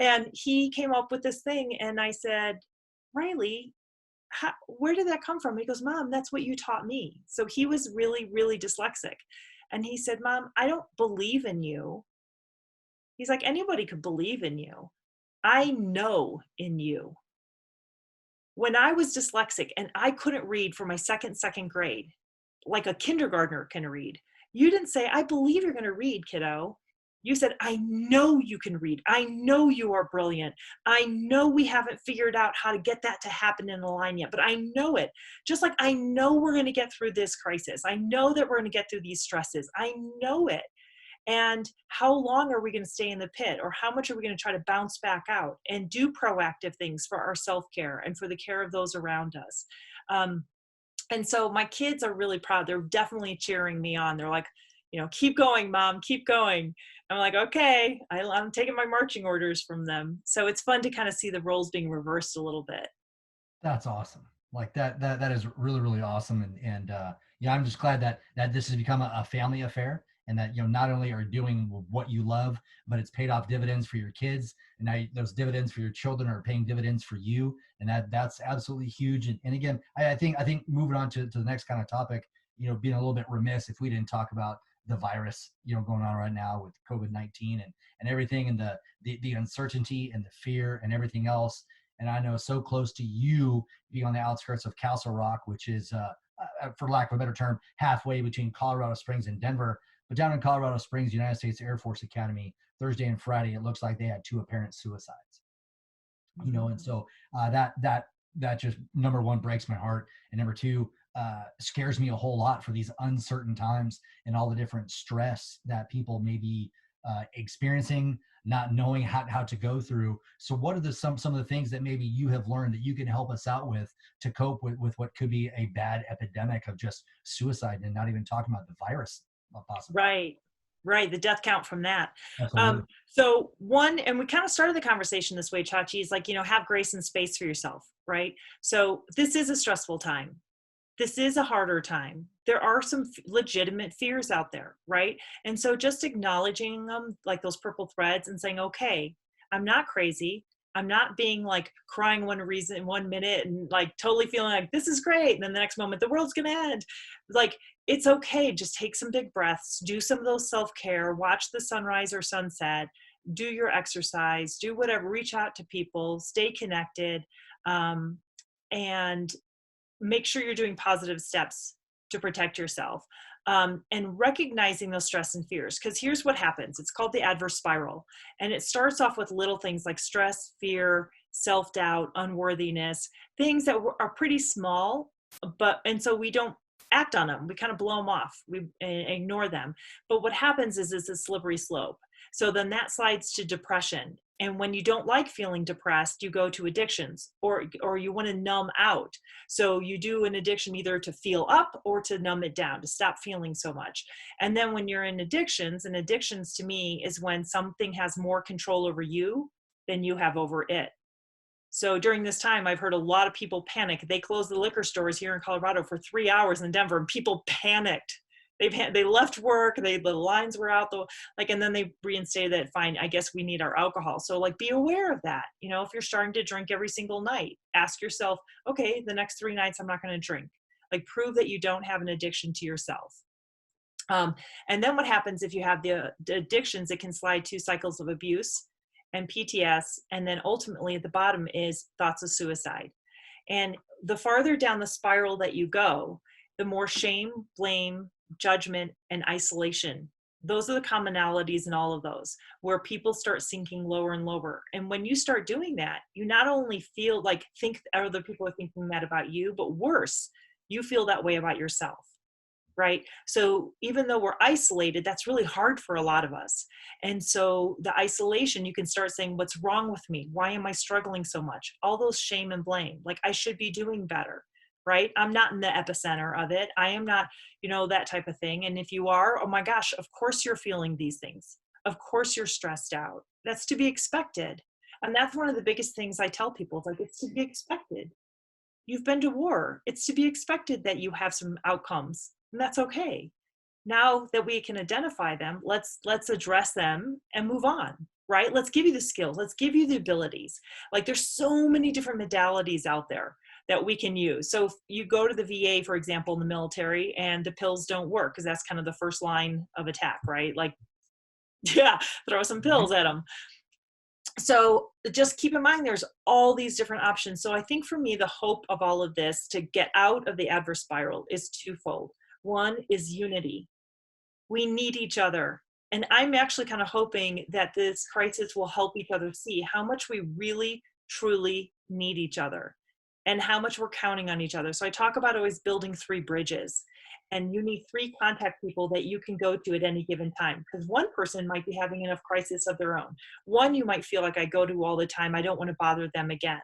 And he came up with this thing, and I said, "Riley, Where did that come from? He goes, Mom, that's what you taught me. So he was really, really dyslexic. And he said, Mom, I don't believe in you. He's like, anybody could believe in you. I know in you. When I was dyslexic and I couldn't read for my second grade, like a kindergartner can read, you didn't say, I believe you're going to read, kiddo. You said, I know you can read. I know you are brilliant. I know we haven't figured out how to get that to happen in a line yet, but I know it. Just like I know we're going to get through this crisis. I know that we're going to get through these stresses. I know it. And how long are we going to stay in the pit, or how much are we going to try to bounce back out and do proactive things for our self-care and for the care of those around us? And so my kids are really proud. They're definitely cheering me on. They're like, keep going, Mom, keep going. I'm like, okay, I'm taking my marching orders from them. So it's fun to kind of see the roles being reversed a little bit. That's awesome. Like that is really, really awesome. And I'm just glad that this has become a family affair, and that, not only are you doing what you love, but it's paid off dividends for your kids. And now those dividends for your children are paying dividends for you. And that's absolutely huge. And again, I think moving on to the next kind of topic, being a little bit remiss if we didn't talk about the virus, going on right now with COVID-19 and everything, and the uncertainty and the fear and everything else. And I know so close to you, being on the outskirts of Castle Rock, which is, for lack of a better term, halfway between Colorado Springs and Denver. But down in Colorado Springs, United States Air Force Academy, Thursday and Friday, it looks like they had 2 apparent suicides. And so that just, number one, breaks my heart, and number two, scares me a whole lot for these uncertain times and all the different stress that people may be experiencing, not knowing how to go through. So what are some of the things that maybe you have learned that you can help us out with to cope with what could be a bad epidemic of just suicide, and not even talking about the virus possibly? Right. The death count from that. Absolutely. So one, and we kind of started the conversation this way, Chachi, is like, have grace and space for yourself, right? So this is a stressful time. This is a harder time. There are some legitimate fears out there, right? And so just acknowledging them, like those purple threads, and saying, okay, I'm not crazy. I'm not being like crying one minute and like totally feeling like this is great, and then the next moment the world's gonna end. Like, it's okay. Just take some big breaths, do some of those self-care, watch the sunrise or sunset, do your exercise, do whatever, reach out to people, stay connected, and make sure you're doing positive steps to protect yourself, and recognizing those stress and fears. Because here's what happens. It's called the adverse spiral. And it starts off with little things like stress, fear, self-doubt, unworthiness, things that are pretty small, and so we don't act on them. We kind of blow them off. We ignore them. But what happens is it's a slippery slope. So then that slides to depression. And when you don't like feeling depressed, you go to addictions, or you want to numb out. So you do an addiction either to feel up or to numb it down, to stop feeling so much. And then when you're in addictions, and addictions to me is when something has more control over you than you have over it. So during this time, I've heard a lot of people panic. They closed the liquor stores here in Colorado for 3 hours in Denver, and people panicked. They left work. The lines were out, and then they reinstated it. Fine, I guess we need our alcohol. So like, be aware of that. If you're starting to drink every single night, ask yourself, okay, the next 3 nights I'm not going to drink. Like, prove that you don't have an addiction to yourself. And then what happens if you have the addictions? It can slide to cycles of abuse and PTS, and then ultimately at the bottom is thoughts of suicide. And the farther down the spiral that you go, the more shame, blame, judgment, and isolation. Those are the commonalities in all of those, where people start sinking lower and lower. And when you start doing that, you not only feel like think other people are thinking that about you, but worse, you feel that way about yourself. Right? So even though we're isolated, that's really hard for a lot of us. And so the isolation, you can start saying, what's wrong with me? Why am I struggling so much? All those shame and blame, like I should be doing better, right? I'm not in the epicenter of it. I am not, that type of thing. And if you are, oh my gosh, of course you're feeling these things. Of course you're stressed out. That's to be expected. And that's one of the biggest things I tell people, like, it's to be expected. You've been to war. It's to be expected that you have some outcomes. And that's okay. Now that we can identify them, let's address them and move on, right? Let's give you the skills. Let's give you the abilities. Like, there's so many different modalities out there. that we can use. So if you go to the VA, for example, in the military, and the pills don't work, because that's kind of the first line of attack, right? Like, yeah, throw some pills at them. So just keep in mind, there's all these different options. So I think for me, the hope of all of this to get out of the adverse spiral is twofold. One is unity. We need each other. And I'm actually kind of hoping that this crisis will help each other see how much we really, truly need each other and how much we're counting on each other. So I talk about always building 3 bridges. And you need 3 contact people that you can go to at any given time, because one person might be having enough crisis of their own. One you might feel like I go to all the time, I don't want to bother them again.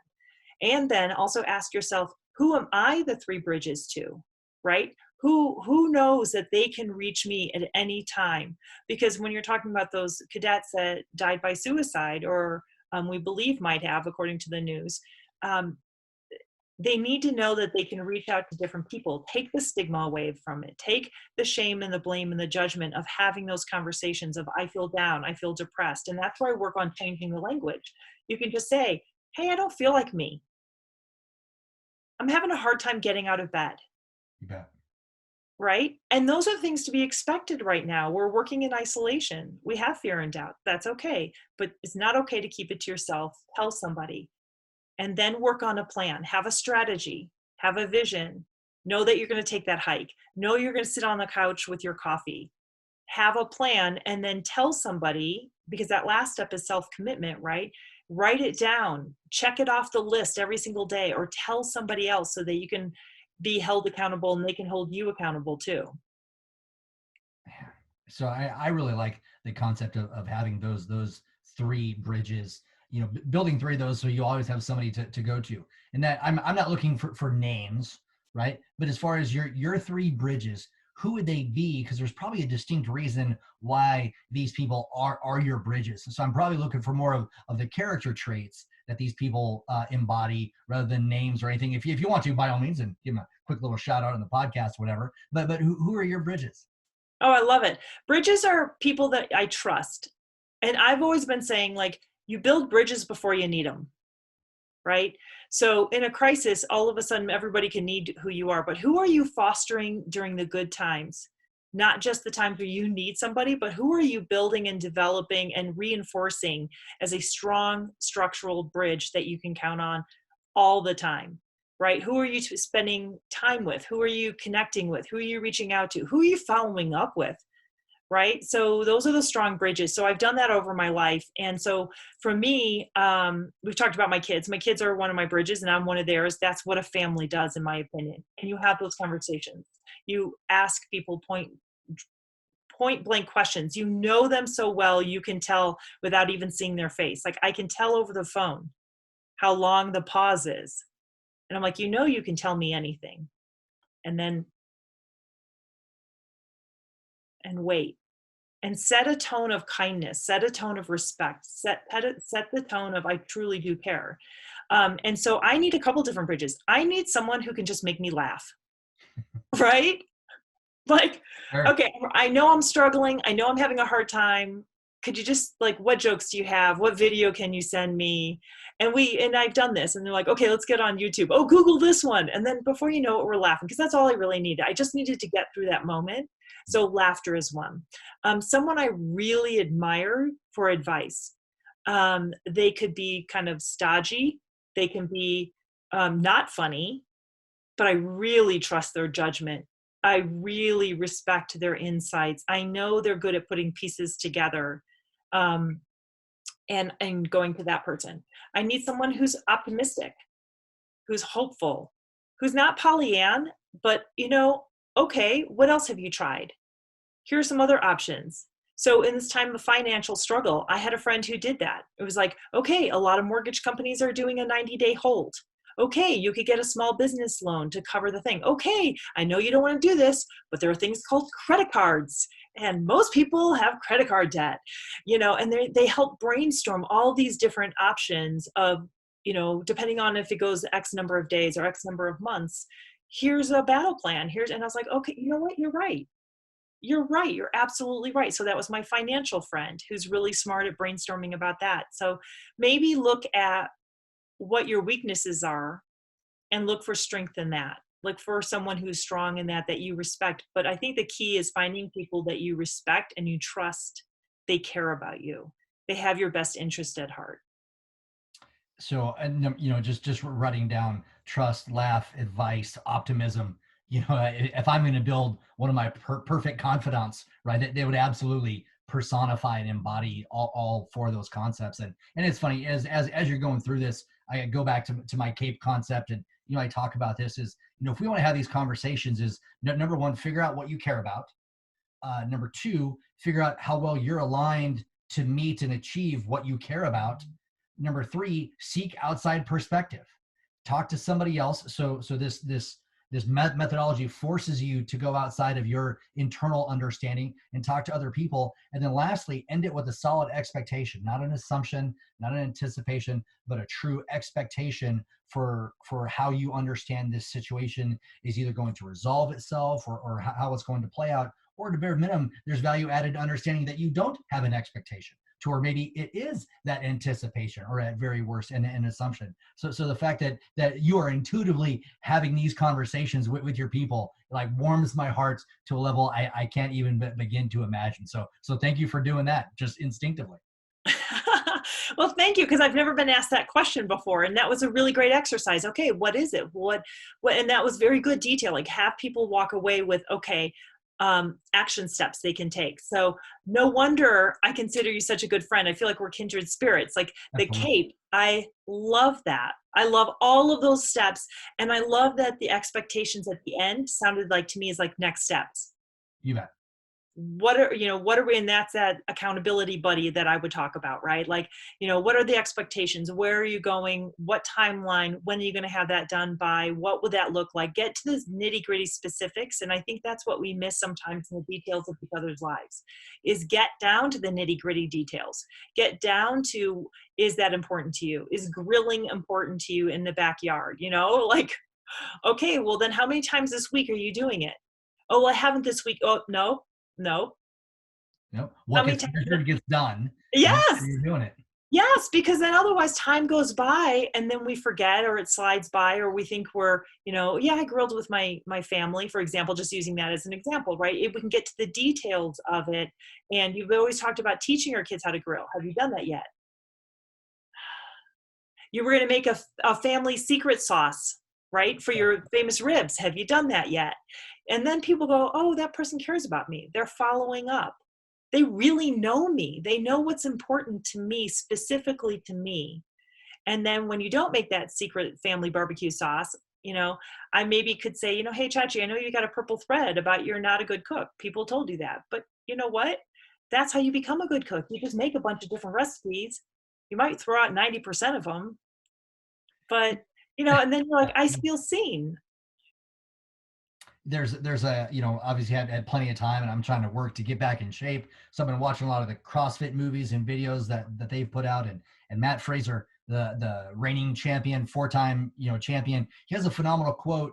And then also ask yourself, who am I the 3 bridges to, right? Who knows that they can reach me at any time? Because when you're talking about those cadets that died by suicide, or we believe might have, according to the news, they need to know that they can reach out to different people. Take the stigma away from it. Take the shame and the blame and the judgment of having those conversations of, I feel down, I feel depressed. And that's where I work on changing the language. You can just say, hey, I don't feel like me. I'm having a hard time getting out of bed. You bet. Right? And those are things to be expected right now. We're working in isolation. We have fear and doubt. That's okay. But it's not okay to keep it to yourself. Tell somebody. And then work on a plan. Have a strategy. Have a vision. Know that you're going to take that hike. Know you're going to sit on the couch with your coffee. Have a plan, and then tell somebody, because that last step is self-commitment, right? Write it down. Check it off the list every single day, or tell somebody else so that you can be held accountable and they can hold you accountable too. So I really like the concept of having those 3 bridges, building 3 of those, so you always have somebody to go to. And that I'm not looking for names, right? But as far as your 3 bridges, who would they be? Because there's probably a distinct reason why these people are your bridges. So I'm probably looking for more of the character traits that these people embody, rather than names or anything. If you want to, by all means, and give them a quick little shout out on the podcast, whatever. But who are your bridges? Oh, I love it. Bridges are people that I trust. And I've always been saying, like, you build bridges before you need them, right? So in a crisis, all of a sudden, everybody can need who you are. But who are you fostering during the good times? Not just the times where you need somebody, but who are you building and developing and reinforcing as a strong structural bridge that you can count on all the time, right? Who are you spending time with? Who are you connecting with? Who are you reaching out to? Who are you following up with? Right? So those are the strong bridges. So I've done that over my life. And so for me, we've talked about my kids. My kids are one of my bridges and I'm one of theirs. That's what a family does, in my opinion. And you have those conversations. You ask people point blank questions. You know them so well, you can tell without even seeing their face. Like, I can tell over the phone how long the pause is. And I'm like, you can tell me anything. And then, and wait. And set a tone of kindness, set a tone of respect, set the tone of, I truly do care. And so I need a couple different bridges. I need someone who can just make me laugh, right? Like, Sure. okay, I know I'm struggling. I know I'm having a hard time. Could you just, like, what jokes do you have? What video can you send me? And I've done this, and they're like, okay, let's get on YouTube. Oh, Google this one. And then before you know it, we're laughing, because that's all I really needed. I just needed to get through that moment. So laughter is one. Someone I really admire for advice. They could be kind of stodgy. They can be not funny, but I really trust their judgment. I really respect their insights. I know they're good at putting pieces together, and going to that person. I need someone who's optimistic, who's hopeful, who's not Pollyann, but okay, what else have you tried? Here are some other options. So in this time of financial struggle, I had a friend who did that. It was like, okay, a lot of mortgage companies are doing a 90-day hold. Okay, you could get a small business loan to cover the thing. Okay, I know you don't want to do this, but there are things called credit cards. And most people have credit card debt, and they help brainstorm all these different options of, depending on if it goes X number of days or X number of months, here's a battle plan. And I was like, okay, you know what? You're right. You're right. You're absolutely right. So that was my financial friend who's really smart at brainstorming about that. So maybe look at what your weaknesses are and look for strength in that. Look for someone who's strong in that you respect. But I think the key is finding people that you respect and you trust. They care about you. They have your best interest at heart. So, and just writing down trust, laugh, advice, optimism. If I'm going to build one of my perfect confidants, right, they would absolutely personify and embody all four of those concepts. And it's funny, as you're going through this, I go back to my CAPE concept, and I talk about this is, if we want to have these conversations, is number one, figure out what you care about. Number two, figure out how well you're aligned to meet and achieve what you care about. Number three, seek outside perspective. Talk to somebody else. So this methodology forces you to go outside of your internal understanding and talk to other people. And then lastly, end it with a solid expectation, not an assumption, not an anticipation, but a true expectation for how you understand this situation is either going to resolve itself, or how it's going to play out, or at a bare minimum, there's value added to understanding that you don't have an expectation, to where maybe it is that anticipation, or at very worst an assumption. So the fact that you are intuitively having these conversations with your people, like, warms my heart to a level I can't even begin to imagine. So thank you for doing that just instinctively. Well, thank you, because I've never been asked that question before, and that was a really great exercise. Okay, what is it? What? And that was very good detail. Like, have people walk away with, okay, action steps they can take. So no wonder I consider you such a good friend. I feel like we're kindred spirits. Like the Absolutely. CAPE, I love that. I love all of those steps, and I love that the expectations at the end sounded like, to me, is like next steps. You bet. What are we, and that's that accountability buddy that I would talk about, right? Like, what are the expectations? Where are you going? What timeline? When are you going to have that done by? What would that look like? Get to the nitty gritty specifics. And I think that's what we miss sometimes in the details of each other's lives, is get down to the nitty gritty details. Get down to, is that important to you? Is grilling important to you in the backyard? Like, okay, well then how many times this week are you doing it? Oh, well, I haven't this week. Oh, no. How What many gets times? measured gets done. Make Yes. sure you're doing it. Yes, because then otherwise time goes by and then we forget, or it slides by, or we think we're, yeah, I grilled with my family, for example, just using that as an example, right? If we can get to the details of it. And you've always talked about teaching our kids how to grill. Have you done that yet? You were going to make a family secret sauce, right, for your famous ribs. Have you done that yet? And then people go, oh, that person cares about me. They're following up. They really know me. They know what's important to me, specifically to me. And then when you don't make that secret family barbecue sauce, I maybe could say, hey, Chachi, I know you got a purple thread about you're not a good cook. People told you that. But you know what? That's how you become a good cook. You just make a bunch of different recipes. You might throw out 90% of them, but, and then you're like, I feel seen. There's a, obviously had plenty of time, and I'm trying to work to get back in shape. So I've been watching a lot of the CrossFit movies and videos that they've put out, and Matt Fraser, the reigning champion, 4-time champion, he has a phenomenal quote,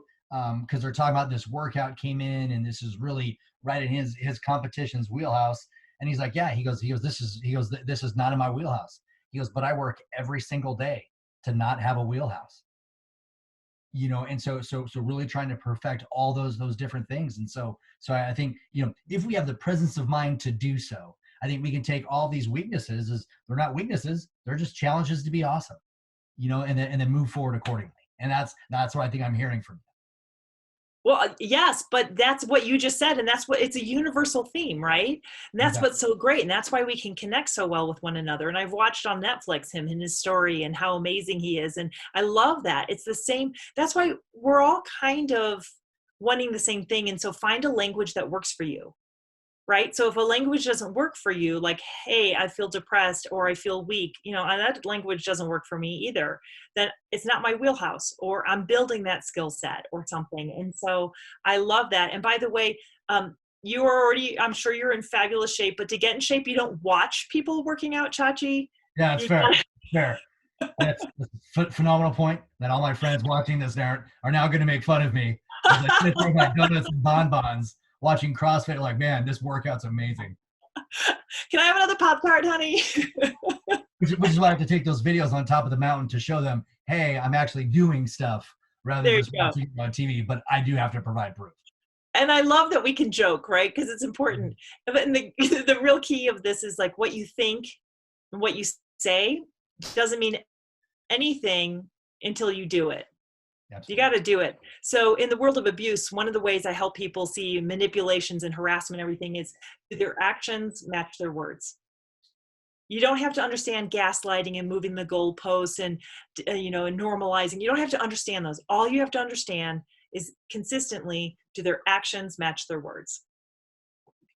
because they're talking about this workout came in and this is really right in his competition's wheelhouse. And he's like, yeah, he goes this is not in my wheelhouse. He goes, but I work every single day to not have a wheelhouse. And so really trying to perfect all those different things. And so I think, if we have the presence of mind to do so, I think we can take all these weaknesses as they're not weaknesses, they're just challenges to be awesome, and then move forward accordingly. And that's what I think I'm hearing from you. Well, yes, but that's what you just said. And that's what, it's a universal theme, right? And that's Exactly. what's so great. And that's why we can connect so well with one another. And I've watched on Netflix him and his story and how amazing he is. And I love that. It's the same. That's why we're all kind of wanting the same thing. And so find a language that works for you. Right? So if a language doesn't work for you, like, hey, I feel depressed or I feel weak, and that language doesn't work for me either, then it's not my wheelhouse, or I'm building that skill set or something. And so I love that. And by the way, you are already, I'm sure you're in fabulous shape, but to get in shape, you don't watch people working out, Chachi. Yeah, it's fair. Fair. That's a phenomenal point that all my friends watching this are now going to make fun of me. As I sit there with my donuts and bonbons watching CrossFit, like, man, this workout's amazing. Can I have another Pop-Tart, honey? Which is why I have to take those videos on top of the mountain to show them, hey, I'm actually doing stuff rather than There you just go. watching it on TV. But I do have to provide proof. And I love that we can joke, right? Because it's important. And the the real key of this is like what you think and what you say doesn't mean anything until you do it. You got Absolutely. to do it. So in the world of abuse, one of the ways I help people see manipulations and harassment, everything is their actions match their words. You don't have to understand gaslighting and moving the goalposts and and normalizing. You don't have to understand those. All you have to understand is consistently do their actions match their words.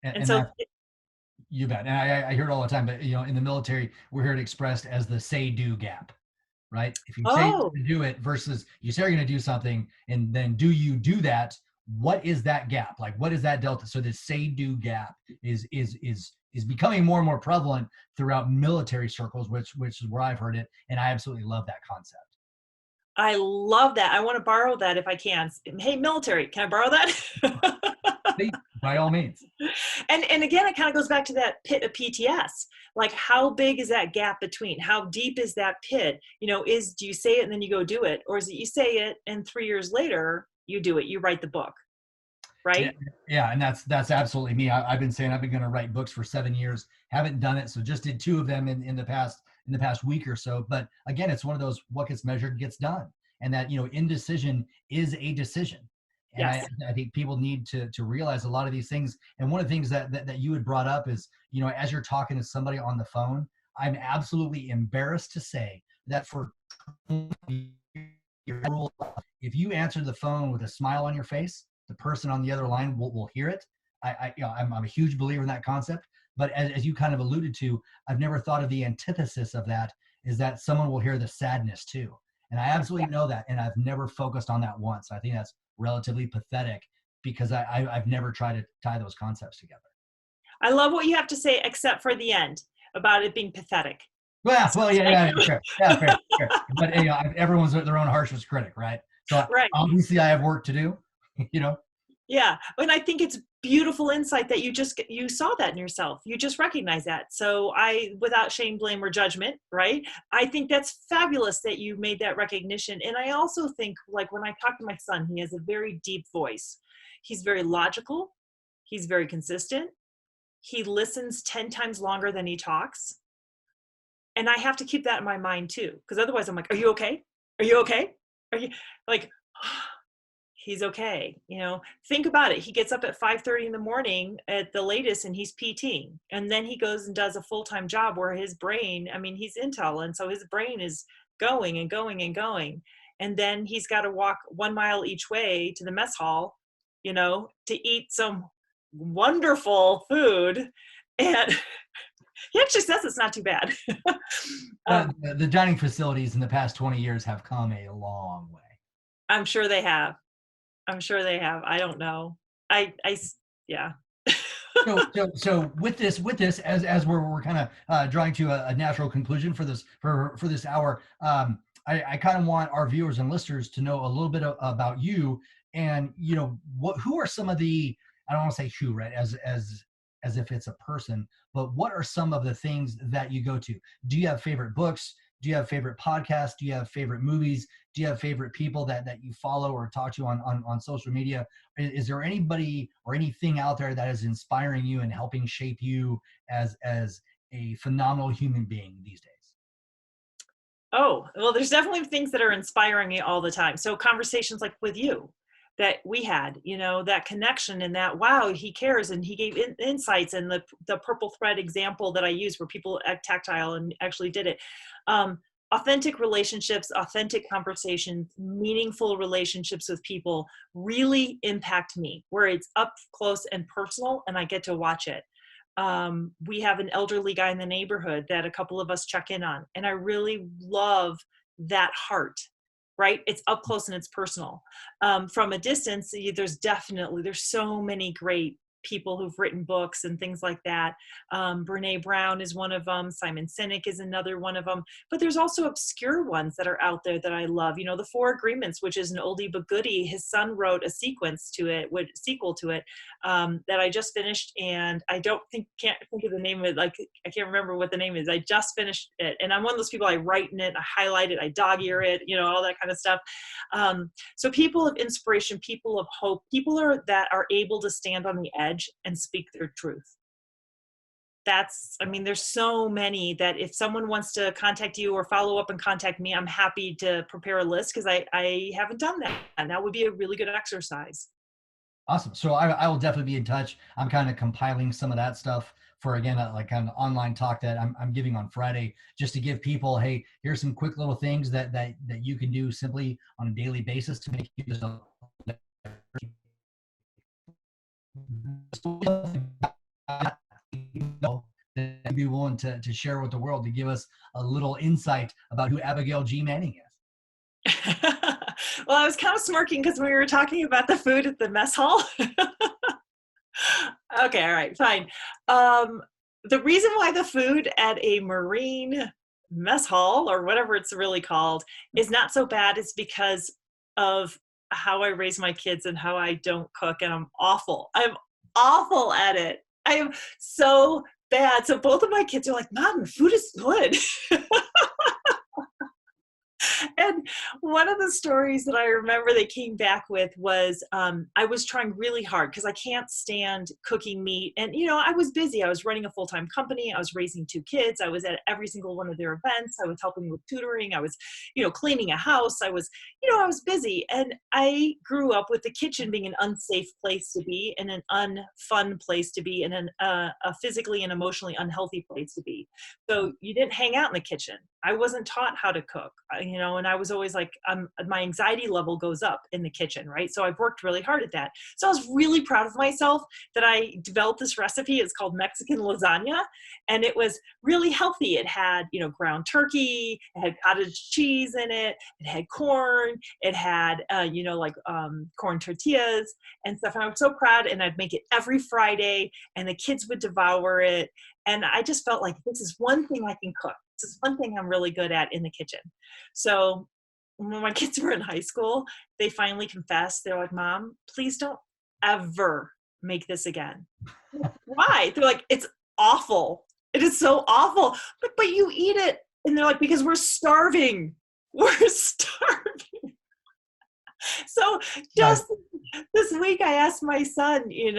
And And so that, you bet. And I hear it all the time, but in the military, we're here it expressed as the say do gap, right? If you say you're oh, going to do it versus you say you're going to do something and then do you do that? What is that gap? Like, what is that delta? So the say do gap is becoming more and more prevalent throughout military circles, which is where I've heard it, and I absolutely love that concept. I love that. I want to borrow that if I can. Hey, military, can I borrow that? Please, by all means. And again, it kind of goes back to that pit of PTS. Like, how big is that gap between? How deep is that pit? Do you say it and then you go do it, or is it you say it and 3 years later you do it? You write the book, Yeah, right? yeah, and that's absolutely me. I've been saying I've been going to write books for 7 years. Haven't done it, so just did two of them in the past week or so. But again, it's one of those what gets measured gets done, and that indecision is a decision. And Yes. I think people need to realize a lot of these things. And one of the things that you had brought up is as you're talking to somebody on the phone, I'm absolutely embarrassed to say that for if you answer the phone with a smile on your face, the person on the other line will hear it. I'm a huge believer in that concept. But as you kind of alluded to, I've never thought of the antithesis of that is that someone will hear the sadness too. And I absolutely know that. And I've never focused on that once. I think that's relatively pathetic because I've never tried to tie those concepts together. I love what you have to say, except for the end about it being pathetic. Well, yeah, Thank yeah, you. fair, yeah, fair, fair. But everyone's their own harshest critic, right? So Right. obviously, I have work to do. you know, Yeah. And I think it's beautiful insight that you saw that in yourself. You just recognize that. So without shame, blame, or judgment, right? I think that's fabulous that you made that recognition. And I also think, like, when I talk to my son, he has a very deep voice. He's very logical. He's very consistent. He listens 10 times longer than he talks. And I have to keep that in my mind too. Because otherwise I'm like, are you okay? Are you okay? Are you like, he's okay. Think about it. He gets up at 5:30 in the morning at the latest and he's PTing. And then he goes and does a full-time job where his brain, I mean, he's Intel. And so his brain is going and going and going. And then he's got to walk 1 mile each way to the mess hall, to eat some wonderful food. And he actually says it's not too bad. the dining facilities in the past 20 years have come a long way. I'm sure they have. I'm sure they have. I don't know. Yeah. So with this, as we're kind of drawing to a natural conclusion for this hour, I kind of want our viewers and listeners to know a little bit about you, and who are some of the, I don't want to say who, right, as if it's a person, but what are some of the things that you go to? Do you have favorite books? Do you have favorite podcasts? Do you have favorite movies? Do you have favorite people that you follow or talk to on social media? Is there anybody or anything out there that is inspiring you and helping shape you as a phenomenal human being these days? Oh, well, there's definitely things that are inspiring me all the time. So conversations like with you that we had, that connection and that, wow, he cares. And he gave insights, and the purple thread example that I used where people act tactile and actually did it. Authentic relationships, authentic conversations, meaningful relationships with people really impact me, where it's up close and personal and I get to watch it. We have an elderly guy in the neighborhood that a couple of us check in on, and I really love that heart, right? It's up close and it's personal. From a distance, there's so many great people who've written books and things like that. Brene Brown is one of them. Simon Sinek is another one of them. But there's also obscure ones that are out there that I love. You know, The Four Agreements, which is an oldie but goodie. His son wrote a sequel to it that I just finished, and I can't think of the name of it. Like, I can't remember what the name is. I just finished it, and I'm one of those people. I write in it, I highlight it, I dog ear it, you know, all that kind of stuff. So people of inspiration, people of hope, people that are able to stand on the edge and speak their truth. There's so many that if someone wants to contact you or follow up and contact me, I'm happy to prepare a list, because I haven't done that. And that would be a really good exercise. Awesome. So I will definitely be in touch. I'm kind of compiling some of that stuff for, again, like an online talk that I'm giving on Friday, just to give people, hey, here's some quick little things that you can do simply on a daily basis to make you that be willing to share with the world, to give us a little insight about who Abigail G. Manning is. Well, I was kind of smirking because we were talking about the food at the mess hall. Okay, all right, fine. The reason why the food at a Marine mess hall, or whatever it's really called, is not so bad is because of how I raise my kids and how I don't cook, and I'm awful. I'm awful at it. I am so bad. So both of my kids are like, Mom, the food is good. And one of the stories that I remember they came back with was I was trying really hard because I can't stand cooking meat. And, you know, I was busy. I was running a full-time company. I was raising 2 kids. I was at every single one of their events. I was helping with tutoring. I was, you know, cleaning a house. I was busy. And I grew up with the kitchen being an unsafe place to be, and an unfun place to be, and a physically and emotionally unhealthy place to be. So you didn't hang out in the kitchen. I wasn't taught how to cook, you know, and I was always like, my anxiety level goes up in the kitchen, right? So I've worked really hard at that. So I was really proud of myself that I developed this recipe. It's called Mexican lasagna, and it was really healthy. It had, you know, ground turkey, it had cottage cheese in it, it had corn, it had, corn tortillas and stuff. And I was so proud, and I'd make it every Friday, and the kids would devour it. And I just felt like, this is one thing I can cook. This is one thing I'm really good at in the kitchen. So when my kids were in high school, they finally confessed. They're like, Mom, please don't ever make this again. Why? They're like, it's awful. It is so awful. But you eat it. And they're like, because we're starving. We're starving. So just this week, I asked my son, he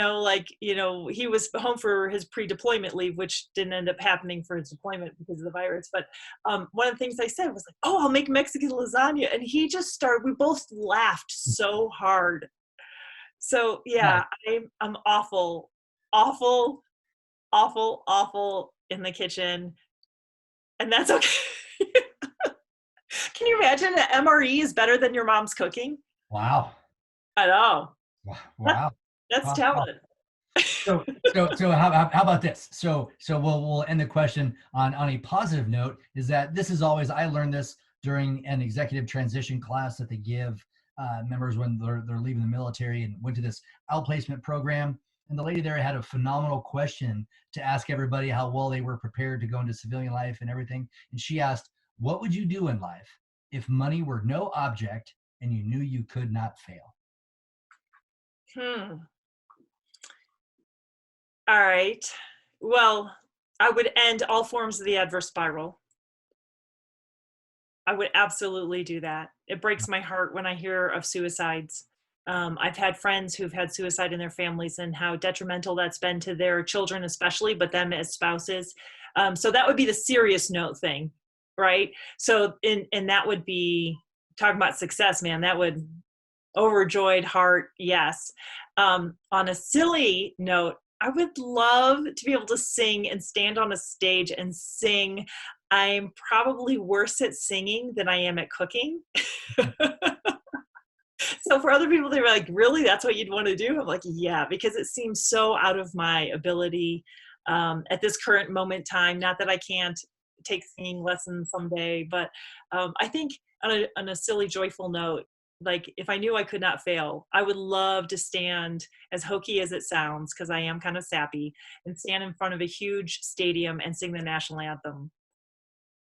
was home for his pre-deployment leave, which didn't end up happening for his deployment because of the virus. But one of the things I said was like, oh, I'll make Mexican lasagna. And he just started, we both laughed so hard. So yeah, I'm awful in the kitchen. And that's okay. Can you imagine that MRE is better than your mom's cooking? Wow. I know. Wow. That's wow. talent. So how about this? So we'll end the question on a positive note, is that this is always, I learned this during an executive transition class that they give members when they're leaving the military, and went to this outplacement program. And the lady there had a phenomenal question to ask everybody how well they were prepared to go into civilian life and everything. And she asked, what would you do in life if money were no object and you knew you could not fail? All right. Well, I would end all forms of the adverse spiral. I would absolutely do that. It breaks my heart when I hear of suicides. I've had friends who've had suicide in their families, and how detrimental that's been to their children, especially, but them as spouses. So that would be the serious note thing, right? So, and that would be talking about success, man. That would overjoyed heart, yes. On a silly note, I would love to be able to sing and stand on a stage and sing. I'm probably worse at singing than I am at cooking. So for other people, they're like, really? That's what you'd want to do? I'm like, yeah, because it seems so out of my ability at this current moment in time. Not that I can't take singing lessons someday, but I think on a silly, joyful note, like if I knew I could not fail, I would love to stand, as hokey as it sounds, because I am kind of sappy, and stand in front of a huge stadium and sing the national anthem.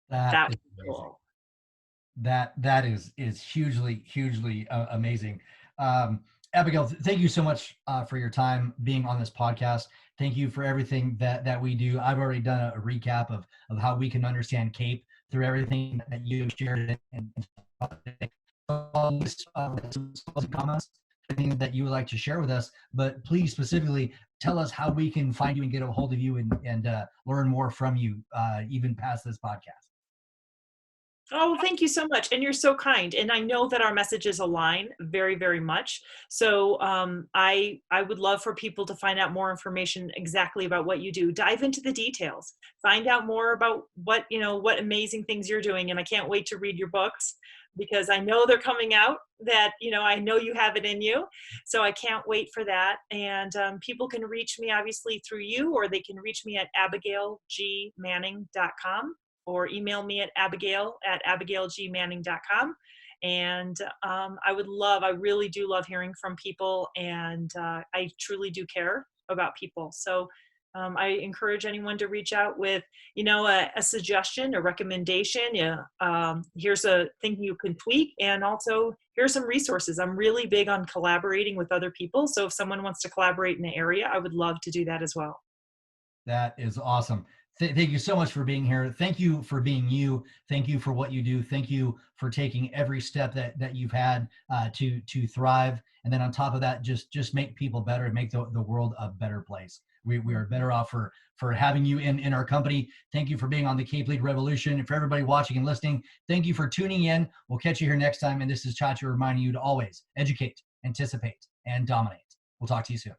That That is would be amazing. cool. That is hugely amazing. Um, Abigail, thank you so much for your time being on this podcast. Thank you for everything that we do. I've already done a recap of how we can understand CAPE through everything that you shared and closing comments, anything that you would like to share with us. But please specifically tell us how we can find you and get a hold of you and learn more from you, even past this podcast. Oh, well, thank you so much. And you're so kind. And I know that our messages align very, very much. So I would love for people to find out more information exactly about what you do. Dive into the details. Find out more about what amazing things you're doing. And I can't wait to read your books because I know they're coming out that, I know you have it in you. So I can't wait for that. And people can reach me obviously through you, or they can reach me at abigailgmanning.com, or email me at abigailgmanning.com. And I really do love hearing from people, and I truly do care about people. So I encourage anyone to reach out with, a suggestion, a recommendation. Yeah, here's a thing you can tweak, and also here's some resources. I'm really big on collaborating with other people. So if someone wants to collaborate in an area, I would love to do that as well. That is awesome. Thank you so much for being here. Thank you for being you. Thank you for what you do. Thank you for taking every step that you've had to thrive. And then on top of that, just make people better and make the world a better place. We are better off for having you in our company. Thank you for being on the Cape Lead Revolution. And for everybody watching and listening, thank you for tuning in. We'll catch you here next time. And this is Chacha reminding you to always educate, anticipate, and dominate. We'll talk to you soon.